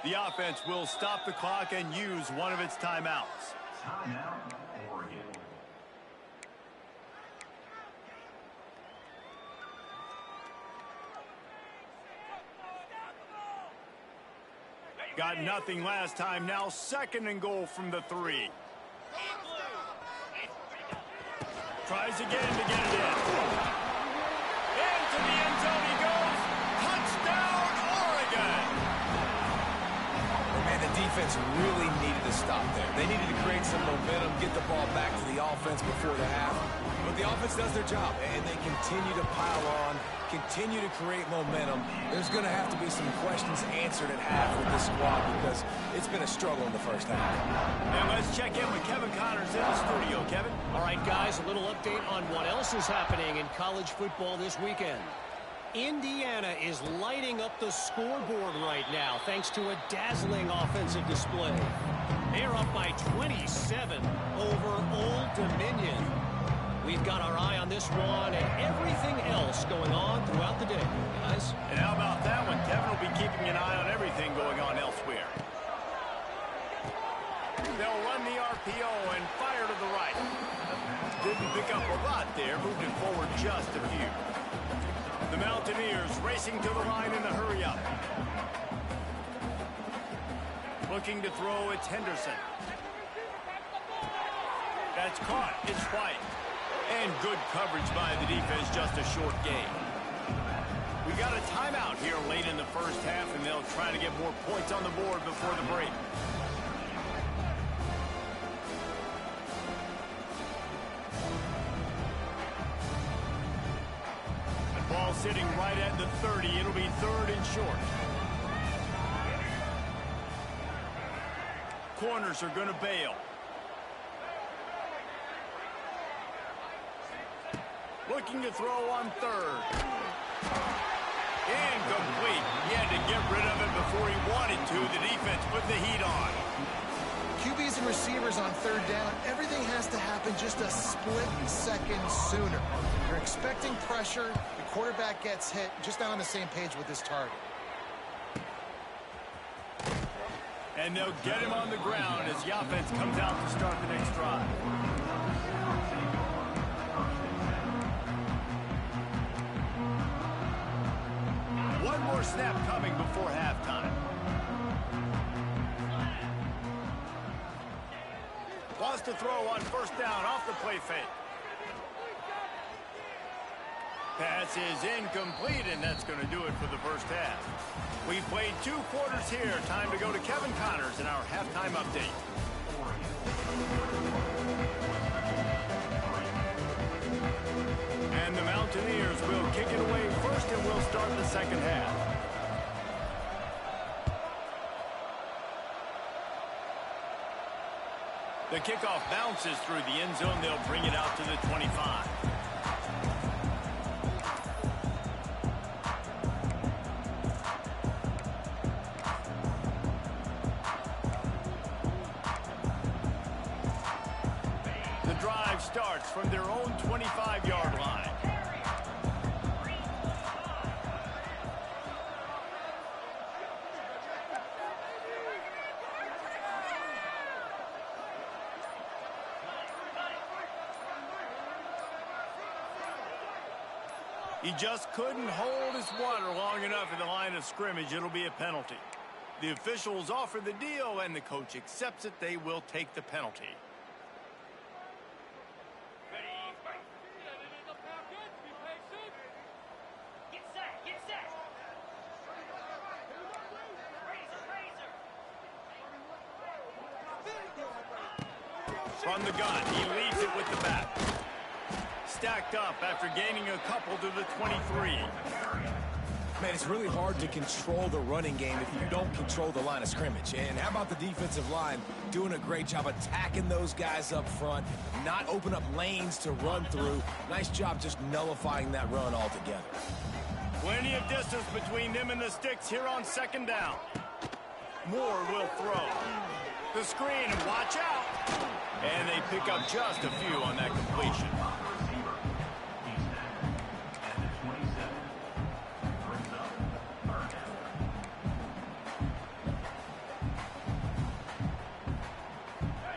The offense will stop the clock and use one of its timeouts. Timeout, Oregon. Got nothing last time. Now 2nd and goal from the 3. Tries again to get it in. Into the end zone he goes. Touchdown, Oregon! Oh, man, the defense really needed to stop there. They needed to create some momentum, get the ball back to the offense before the half. But the offense does their job, and they continue to pile on, continue to create momentum. There's going to have to be some questions answered at half with this squad because it's been a struggle in the first half. And let's check in with Kevin Connors in the studio. Kevin? All right, guys, a little update on what else is happening in college football this weekend. Indiana is lighting up the scoreboard right now thanks to a dazzling offensive display. They're up by 27 over Old Dominion. We've got our eye on this one and everything else going on throughout the day, guys. And how about that one? Kevin will be keeping an eye on everything going on elsewhere. They'll run the RPO and fire to the right. Didn't pick up a lot there, moved it forward just a few. The Mountaineers racing to the line in the hurry up. Looking to throw, it's Henderson. That's caught, it's White. And good coverage by the defense, just a short gain. We got a timeout here late in the first half, and they'll try to get more points on the board before the break. The ball sitting right at the 30. It'll be 3rd and short. Corners are going to bail. Looking to throw on 3rd. Incomplete. He had to get rid of it before he wanted to. The defense put the heat on. QBs and receivers on 3rd down, everything has to happen just a split second sooner. You're expecting pressure. The quarterback gets hit. Just not on the same page with his target. And they'll get him on the ground as the offense comes out to start the next drive. One more snap coming before halftime. Wants to throw on 1st down off the play fake. Pass is incomplete, and that's going to do it for the first half. We've played 2 quarters here. Time to go to Kevin Connors in our halftime update. And the Mountaineers will kick it away first, and we'll start the second half. The kickoff bounces through the end zone. They'll bring it out to the 25. The drive starts from their own 25-yard line. He just couldn't hold his water long enough at the line of scrimmage. It'll be a penalty. The officials offer the deal, and the coach accepts it. They will take the penalty. From the gun, he leads it with the bat. Stacked up after gaining a couple to the 23. Man, it's really hard to control the running game if you don't control the line of scrimmage. And how about the defensive line doing a great job attacking those guys up front, not open up lanes to run through. Nice job just nullifying that run altogether. Plenty of distance between them and the sticks here on second down. Moore will throw. The screen, and watch out. And they pick up just a few on that completion.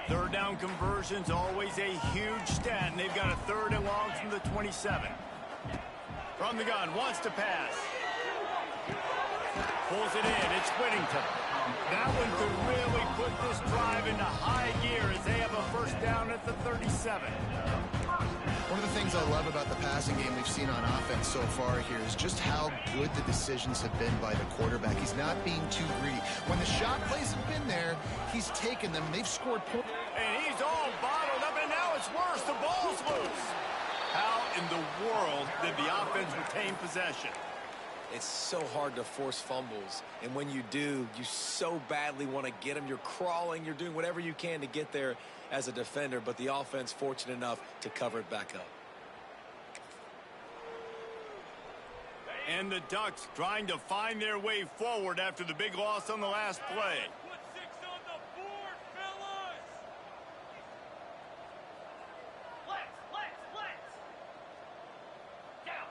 Third down conversion's always a huge stat, and they've got a third and long from the 27. From the gun, wants to pass. Pulls it in, it's Whittington. That one could really put this drive into high gear as they have a first down at the 37. One of the things I love about the passing game we've seen on offense so far here is just how good the decisions have been by the quarterback. He's not being too greedy. When the shot plays have been there, he's taken them. They've scored points. And he's all bottled up, and now it's worse. The ball's loose. How in the world did the offense retain possession? It's so hard to force fumbles, and when you do, you so badly want to get them. You're crawling, you're doing whatever you can to get there as a defender, but the offense fortunate enough to cover it back up. And the Ducks trying to find their way forward after the big loss on the last play. Put 6 on the board, fellas! Let's! Down!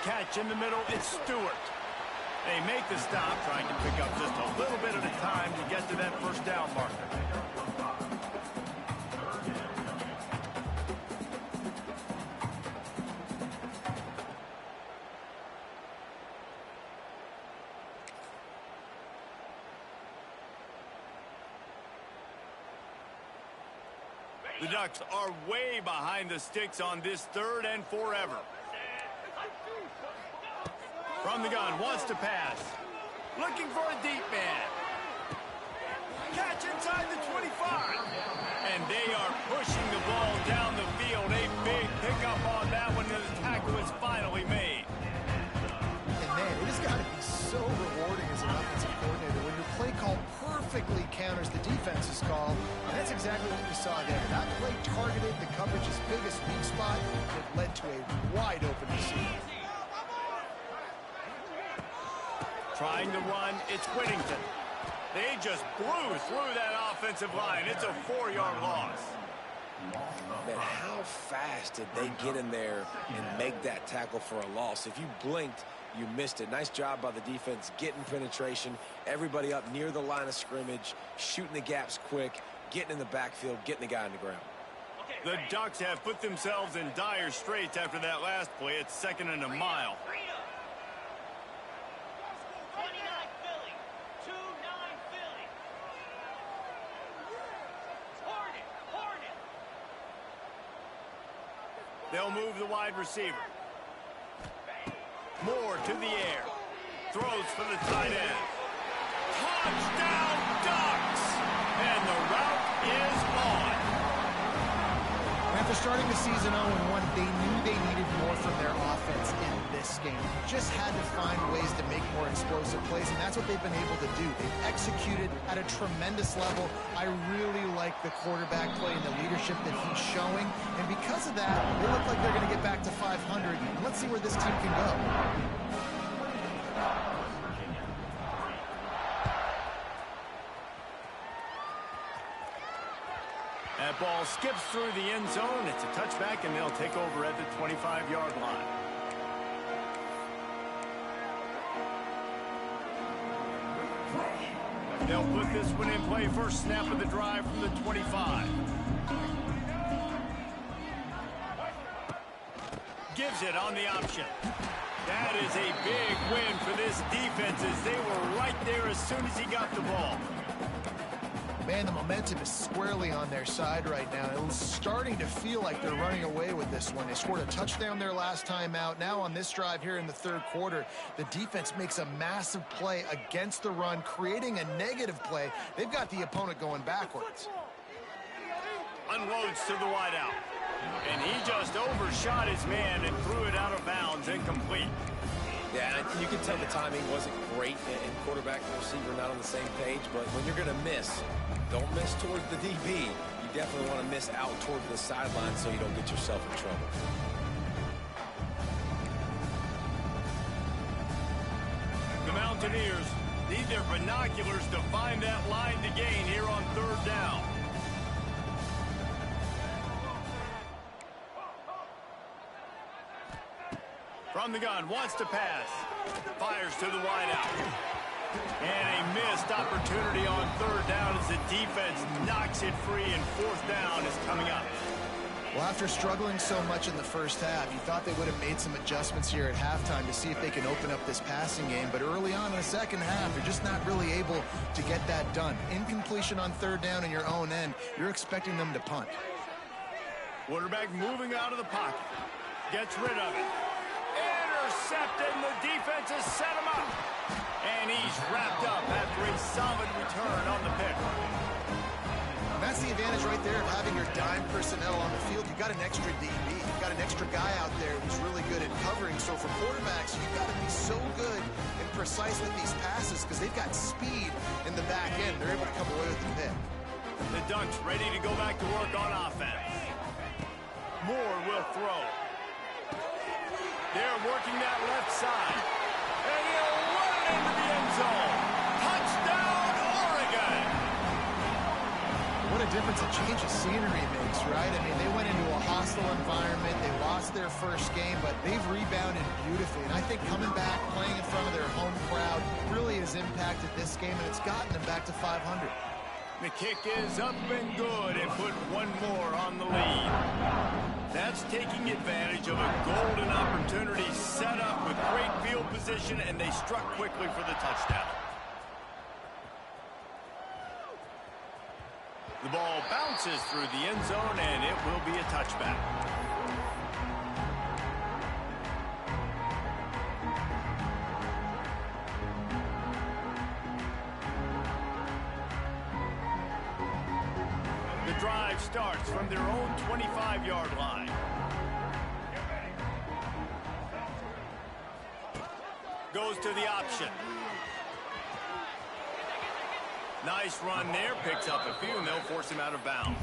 Catch in the middle, it's Stewart. They make the stop, trying to pick up just a little bit at a time to get to that first down marker. The Ducks are way behind the sticks on this third and forever. From the gun, wants to pass. Looking for a deep man. Catch inside the 25. And they are pushing the ball down the field. A big pickup on that one, and the tackle is finally made. And man, it has got to be so rewarding as an offensive coordinator when your play call perfectly counters the defense's call. And that's exactly what we saw there. That play targeted the coverage's biggest weak spot. It led to a wide open receiver. Trying to run, it's Whittington. They just blew through that offensive line. It's a 4-yard loss. Man, how fast did they get in there and make that tackle for a loss? If you blinked, you missed it. Nice job by the defense getting penetration. Everybody up near the line of scrimmage, shooting the gaps quick, getting in the backfield, getting the guy on the ground. The Ducks have put themselves in dire straits after that last play. It's second and a mile. 29 Philly. 2-9 Philly. Hornet. They'll move the wide receiver. Moore to the air. Throws for the tight end. Touchdown, Ducks! And the route is on. After starting the season 0-1, they knew they needed more from their offense in this game. Just had to find ways to make more explosive plays, and that's what they've been able to do. They've executed at a tremendous level. I really like the quarterback play and the leadership that he's showing, and because of that, they look like they're going to get back to 500. And let's see where this team can go. That ball skips through the end zone. It's a touchback, and they'll take over at the 25-yard line. They'll put this one in play. First snap of the drive from the 25. Gives it on the option. That is a big win for this defense as they were right there as soon as he got the ball. Man, the momentum is squarely on their side right now. It's starting to feel like they're running away with this one. They scored a touchdown their last time out. Now on this drive here in the third quarter, the defense makes a massive play against the run, creating a negative play. They've got the opponent going backwards. Unloads to the wideout. And he just overshot his man and threw it out of bounds, incomplete. Yeah, you can tell the timing wasn't great, and quarterback and receiver not on the same page, but when you're going to miss, don't miss towards the DB. You definitely want to miss out towards the sideline so you don't get yourself in trouble. The Mountaineers need their binoculars to find that line to gain here on third down. From the gun, wants to pass. Fires to the wideout. And a missed opportunity on third down as the defense knocks it free, and fourth down is coming up. Well, after struggling so much in the first half, you thought they would have made some adjustments here at halftime to see if they can open up this passing game. But early on in the second half, they're just not really able to get that done. Incompletion on third down in your own end, you're expecting them to punt. Quarterback moving out of the pocket. Gets rid of it. Intercepted, and the defense has set him up. And he's wrapped up after a solid return on the pick. And that's the advantage right there of having your dime personnel on the field. You've got an extra DB. You've got an extra guy out there who's really good at covering. So for quarterbacks, you've got to be so good and precise with these passes because they've got speed in the back end. They're able to come away with the pick. The Ducks ready to go back to work on offense. Moore will throw. They're working that left side. And he'll run it into the end zone. Touchdown, Oregon! What a difference a change of scenery makes, right? I mean, they went into a hostile environment. They lost their first game, but they've rebounded beautifully. And I think coming back, playing in front of their home crowd really has impacted this game, and it's gotten them back to 500. The kick is up and good and put one more on the lead. That's taking advantage of a golden opportunity set up with great field position, and they struck quickly for the touchdown. The ball bounces through the end zone, and it will be a touchback. The drive starts from their own 25-yard line. Goes to the option. Nice run there, picks up a few, and they'll force him out of bounds.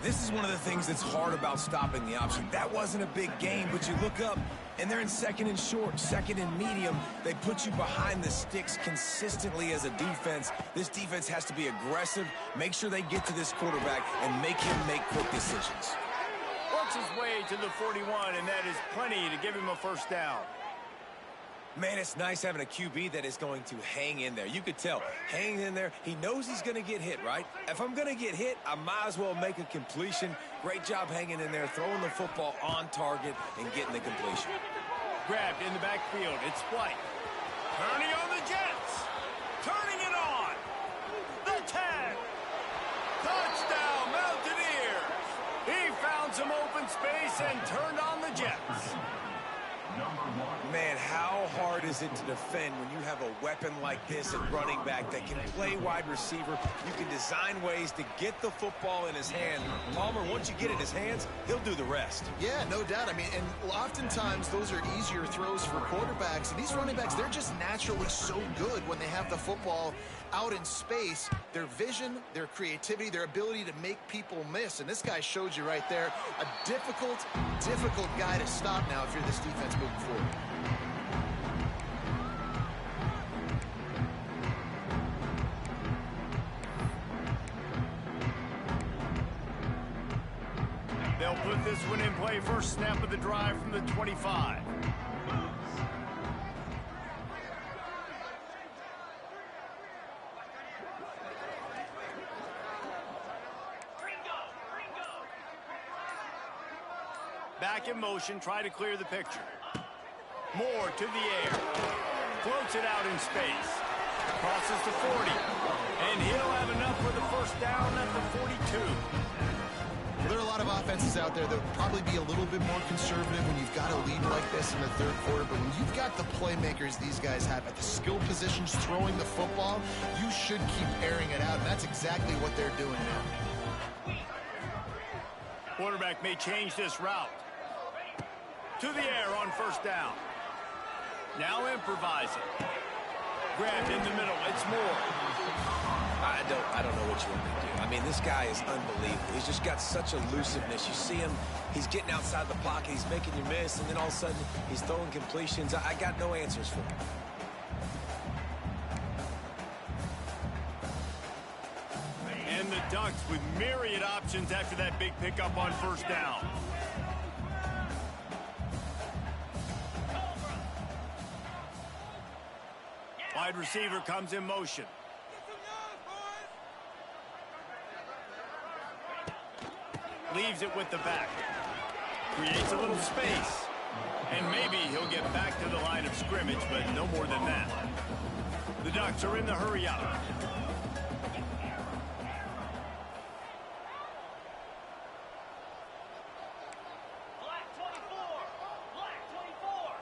This is one of the things that's hard about stopping the option. That wasn't a big gain, but you look up, and they're in second and short, second and medium. They put you behind the sticks consistently as a defense. This defense has to be aggressive, make sure they get to this quarterback, and make him make quick decisions. Works his way to the 41, and that is plenty to give him a first down. Man, it's nice having a QB that is going to hang in there. You could tell, hanging in there, he knows he's going to get hit, right? If I'm going to get hit, I might as well make a completion. Great job hanging in there, throwing the football on target and getting the completion. Grabbed in the backfield, it's White. Turning on the Jets. Turning it on. The 10. Touchdown, Mountaineers. He found some open space and turned on the Jets. Man, how hard is it to defend when you have a weapon like this at running back that can play wide receiver? You can design ways to get the football in his hand. Palmer, once you get it in his hands, he'll do the rest. Yeah, no doubt. I mean, and oftentimes those are easier throws for quarterbacks. And these running backs, they're just naturally so good when they have the football out in space. Their vision, their creativity, their ability to make people miss. And this guy showed you right there, a difficult guy to stop now if you're this defense moving forward. They'll put this one in play. First snap of the drive from the 25. Back in motion, try to clear the picture. Moore to the air. Floats it out in space. Crosses to 40. And he'll have enough for the first down at the 42. There are a lot of offenses out there that would probably be a little bit more conservative when you've got a lead like this in the third quarter. But when you've got the playmakers these guys have at the skill positions throwing the football, you should keep airing it out. And that's exactly what they're doing now. Quarterback may change this route. To the air on first down. Now improvising. Grabbed in the middle. It's Moore. I don't know what you want me to do. I mean, this guy is unbelievable. He's just got such elusiveness. You see him, he's getting outside the pocket, he's making you miss, and then all of a sudden, he's throwing completions. I got no answers for him. And the Ducks with myriad options after that big pickup on first down. Wide receiver comes in motion. Leaves it with the back. Creates a little space. And maybe he'll get back to the line of scrimmage, but no more than that. The Ducks are in the hurry up. Black 24. Black 24.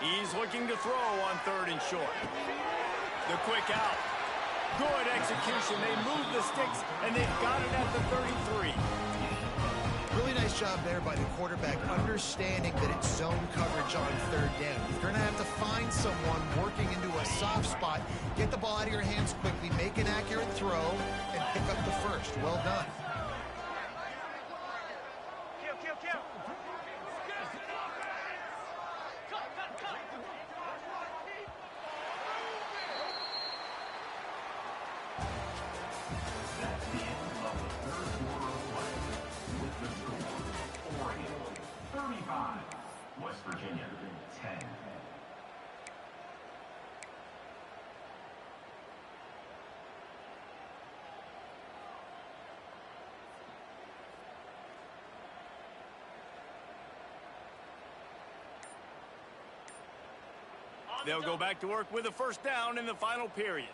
He's looking to throw on third and short. The quick out. Good execution. They move the sticks, and they've got it at the 33. Really nice job there by the quarterback, understanding that it's zone coverage on third down. You're going to have to find someone working into a soft spot, get the ball out of your hands quickly, make an accurate throw, and pick up the first. Well done. Kill. Cut. That's the end of the third quarter of play. With the score, Oregon 35, West Virginia 10. They'll go back to work with a first down in the final period.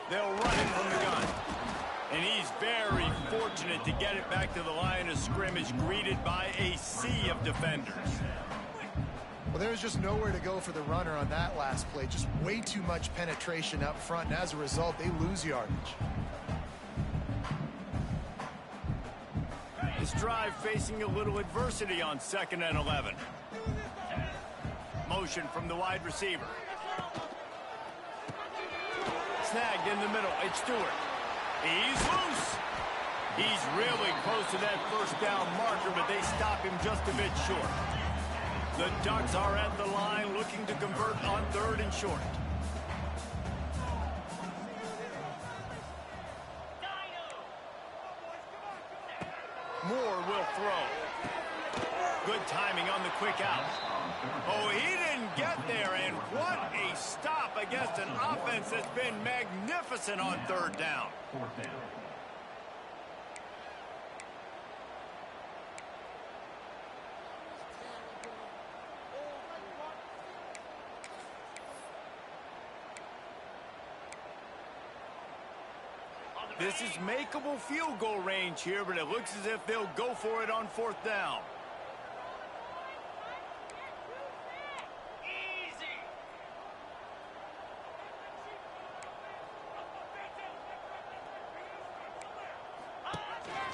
They'll run it from the gun. And he's very fortunate to get it back to the line of scrimmage, greeted by a sea of defenders. Well, there's just nowhere to go for the runner on that last play. Just way too much penetration up front, and as a result, they lose yardage. This drive facing a little adversity on 2nd and 11. Motion from the wide receiver. Snagged in the middle. It's Stewart. He's loose. He's really close to that first down marker, but they stop him just a bit short. The Ducks are at the line looking to convert on third and short. Moore will throw. Good timing on the quick out. Oh, he didn't get there, and what a stop against an offense that's been magnificent on third down. Fourth down. On the This is makeable field goal range here, but it looks as if they'll go for it on 4th down. Easy.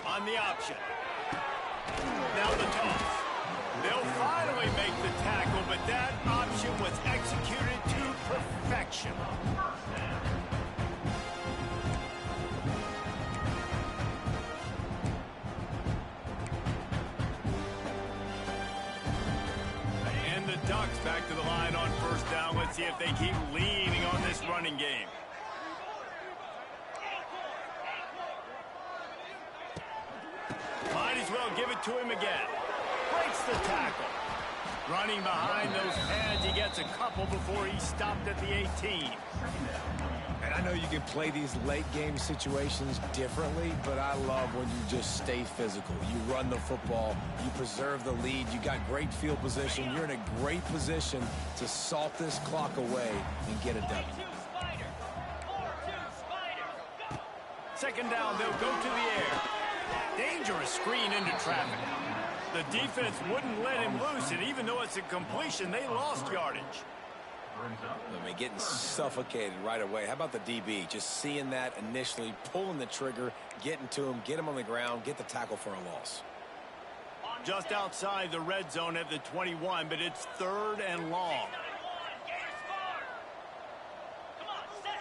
On the option. Now the toss. They'll finally make the tackle, but that option was executed to perfection. And the Ducks back to the line on 1st down. Let's see if they keep leaning on this running game. Might as well give it to him again. Breaks the tackle. Running behind those pads, he gets a couple before he stopped at the 18. And I know you can play these late game situations differently, but I love when you just stay physical. You run the football, you preserve the lead, you got great field position, you're in a great position to salt this clock away and get a W. 4-2 Spider. 4-2 Spider. 2nd down, they'll go to the air. Dangerous screen into traffic. The defense wouldn't let him loose, and even though it's a completion, they lost yardage. I mean, getting suffocated right away. How about the DB? Just seeing that initially, pulling the trigger, getting to him, get him on the ground, get the tackle for a loss. Just outside the red zone at the 21, but it's 3rd and long. Gators far. Come on, set.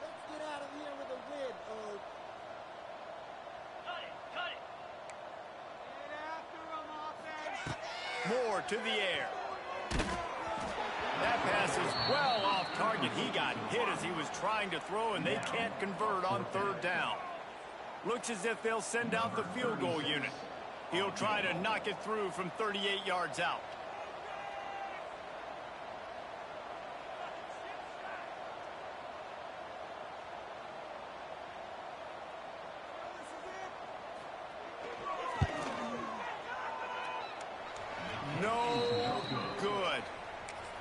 Let's get out of here with a win, Oak. Cut it, cut it. More to the air. That pass is well off target. He got hit as he was trying to throw, and they can't convert on 3rd down. Looks as if they'll send out the field goal unit. He'll try to knock it through from 38 yards out. No good.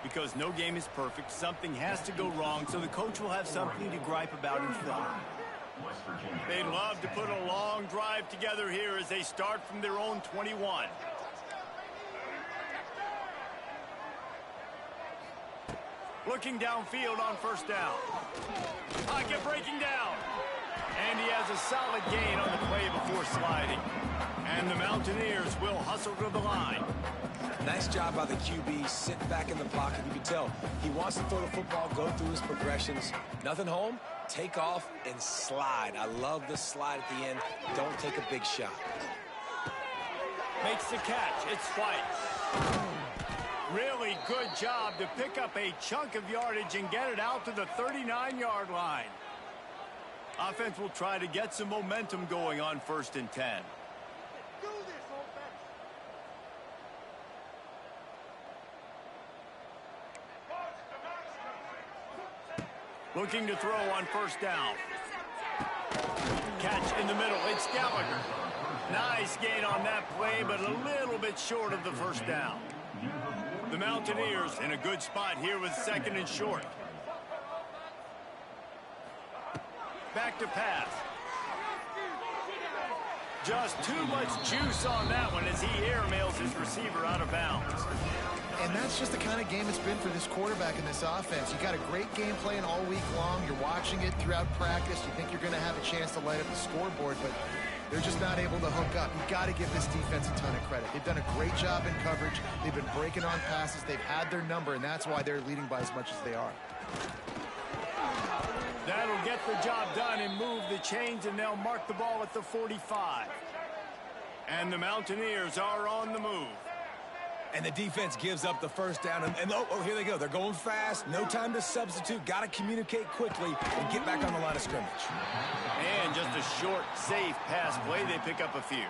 Because no game is perfect, something has to go wrong, so the coach will have something to gripe about in film. They'd love to put a long drive together here as they start from their own 21. Looking downfield on 1st down. Pocket breaking down. And he has a solid gain on the play before sliding. And the Mountaineers will hustle to the line. Nice job by the QB, sitting back in the pocket. You can tell he wants to throw the football, go through his progressions. Nothing home, take off and slide. I love the slide at the end. Don't take a big shot. Makes the catch. It's White. Really good job to pick up a chunk of yardage and get it out to the 39-yard line. Offense will try to get some momentum going on 1st and 10. Do this, offense. Looking to throw on 1st down. Catch in the middle. It's Gallagher. Nice gain on that play, but a little bit short of the 1st down. The Mountaineers in a good spot here with 2nd and short. Back to pass. Just too much juice on that one as he airmails his receiver out of bounds. And that's just the kind of game it's been for this quarterback in this offense. You got a great game plan all week long. You're watching it throughout practice. You think you're going to have a chance to light up the scoreboard, but they're just not able to hook up. You've got to give this defense a ton of credit. They've done a great job in coverage. They've been breaking on passes. They've had their number, and that's why they're leading by as much as they are. That'll get the job done and move the chains, and they'll mark the ball at the 45. And the Mountaineers are on the move. And the defense gives up the 1st down. And oh, here they go. They're going fast. No time to substitute. Got to communicate quickly and get back on the line of scrimmage. And just a short, safe pass play. They pick up a few.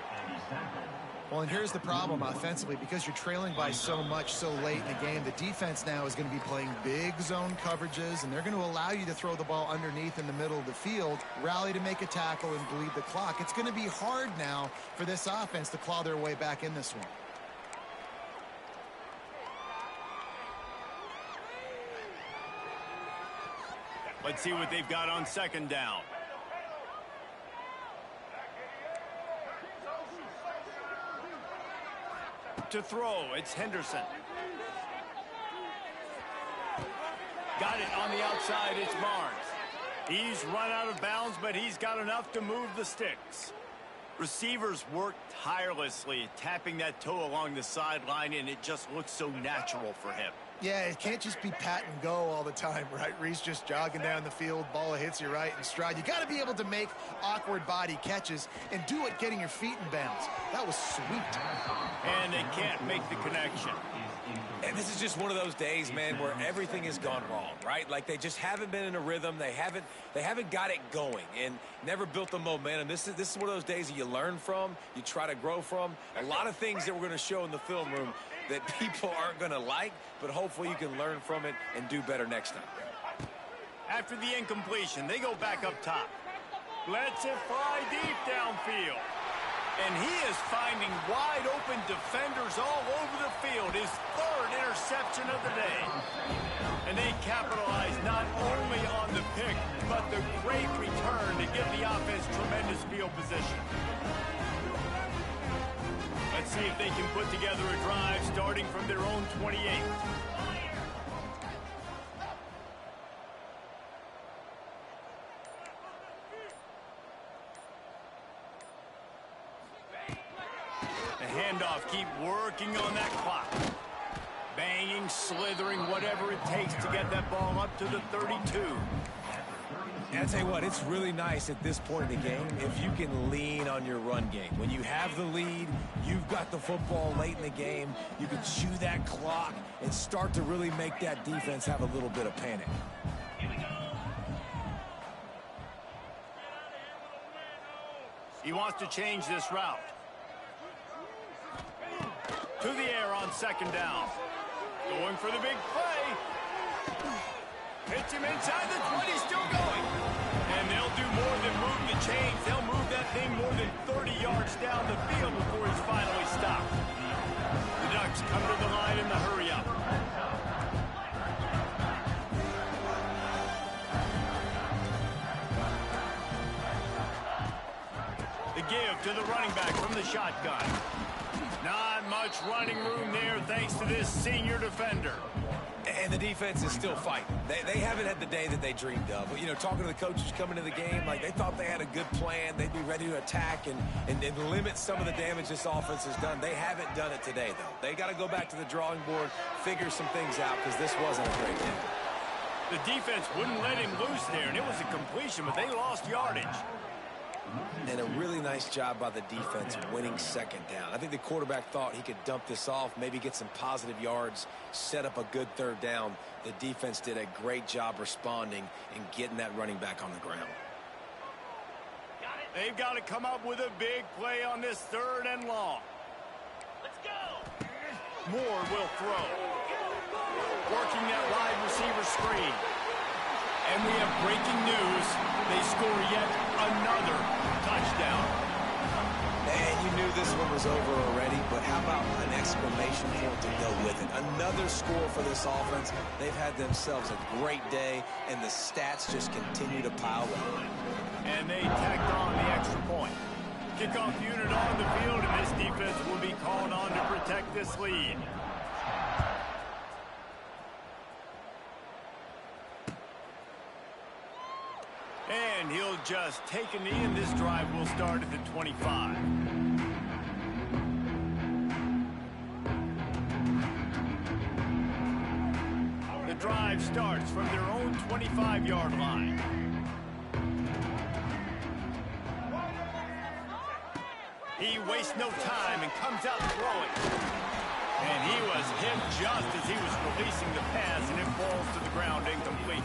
Well, and here's the problem offensively. Because you're trailing by so much so late in the game, the defense now is going to be playing big zone coverages, and they're going to allow you to throw the ball underneath in the middle of the field, rally to make a tackle, and bleed the clock. It's going to be hard now for this offense to claw their way back in this one. Let's see what they've got on 2nd down. to throw. It's Henderson. Got it on the outside. It's Barnes. He's run out of bounds, but he's got enough to move the sticks. Receivers work tirelessly, tapping that toe along the sideline, and it just looks so natural for him. Yeah, it can't just be pat and go all the time, right? Reese just jogging down the field, ball hits you right in stride. You got to be able to make awkward body catches and do it getting your feet in bounds. That was sweet. And they can't make the connection. And this is just one of those days, man, where everything has gone wrong, right? Like they just haven't been in a rhythm. They haven't got it going and never built the momentum. This is one of those days that you learn from, you try to grow from. A lot of things that we're going to show in the film room that people aren't going to like, but hopefully you can learn from it and do better next time. After the incompletion, they go back up top. Lets it fly deep downfield. And he is finding wide-open defenders all over the field. His third interception of the day. And they capitalize not only on the pick, but the great return to give the offense tremendous field position. Let's see if they can put together a drive starting from their own 28. Handoff, keep working on that clock. Banging, slithering, whatever it takes to get that ball up to the 32. And I'll tell you what, it's really nice at this point in the game if you can lean on your run game. When you have the lead, you've got the football late in the game, you can chew that clock and start to really make that defense have a little bit of panic. He wants to change this route. To the air on second down. Going for the big play. Hits him inside the 20, still going. And they'll do more than move the chains. They'll move that thing more than 30 yards down the field before he's finally stopped. The Ducks come to the line in the hurry-up. The give to the running back from the shotgun. Not much running room there thanks to this senior defender. And the defense is still fighting. They haven't had the day that they dreamed of. But, you know, talking to the coaches coming into the game, like they thought they had a good plan. They'd be ready to attack and limit some of the damage this offense has done. They haven't done it today, though. They got to go back to the drawing board, figure some things out, because this wasn't a great game. The defense wouldn't let him loose there, and it was a completion, but they lost yardage. And a really nice job by the defense winning second down. I think the quarterback thought he could dump this off, maybe get some positive yards, set up a good third down. The defense did a great job responding and getting that running back on the ground. They've got to come up with a big play on this third and long. Let's go. Moore will throw. Working that wide receiver screen. And we have breaking news. They score yet another touchdown. And you knew this one was over already, but how about an exclamation point to go with it? Another score for this offense. They've had themselves a great day, and the stats just continue to pile up. And they tacked on the extra point. Kickoff unit on the field, and this defense will be called on to protect this lead. And he'll just take a knee, and this drive will start at the 25. The drive starts from their own 25-yard line. He wastes no time and comes out throwing. And he was hit just as he was releasing the pass, and it falls to the ground incomplete.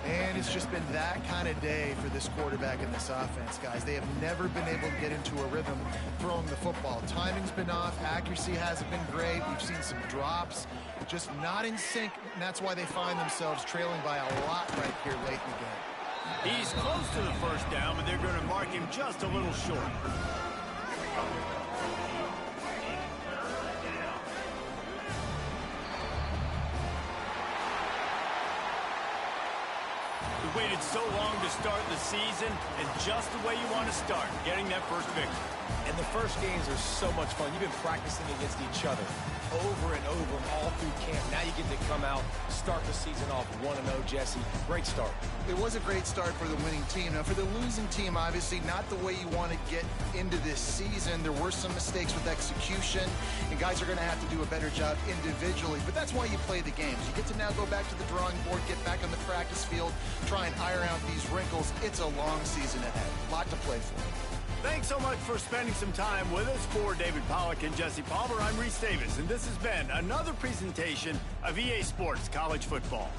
And it's just been that kind of day for this quarterback and this offense, guys. They have never been able to get into a rhythm throwing the football. Timing's been off. Accuracy hasn't been great. We've seen some drops. Just not in sync, and that's why they find themselves trailing by a lot right here late in the game. He's close to the first down, but they're going to mark him just a little short. The waited so long to start the season, and just the way you want to start, getting that first victory. And the first games are so much fun. You've been practicing against each other over and over all through camp. Now you get to come out, start the season off 1-0, Jesse. Great start. It was a great start for the winning team. Now, for the losing team, obviously not the way you want to get into this season. There were some mistakes with execution, and guys are going to have to do a better job individually. But that's why you play the games. You get to now go back to the drawing board, get back on the practice field, try and iron out these wrinkles. It's a long season ahead. A lot to play for. Thanks so much for spending some time with us. For David Pollack and Jesse Palmer, I'm Reese Davis, and this has been another presentation of EA Sports College Football.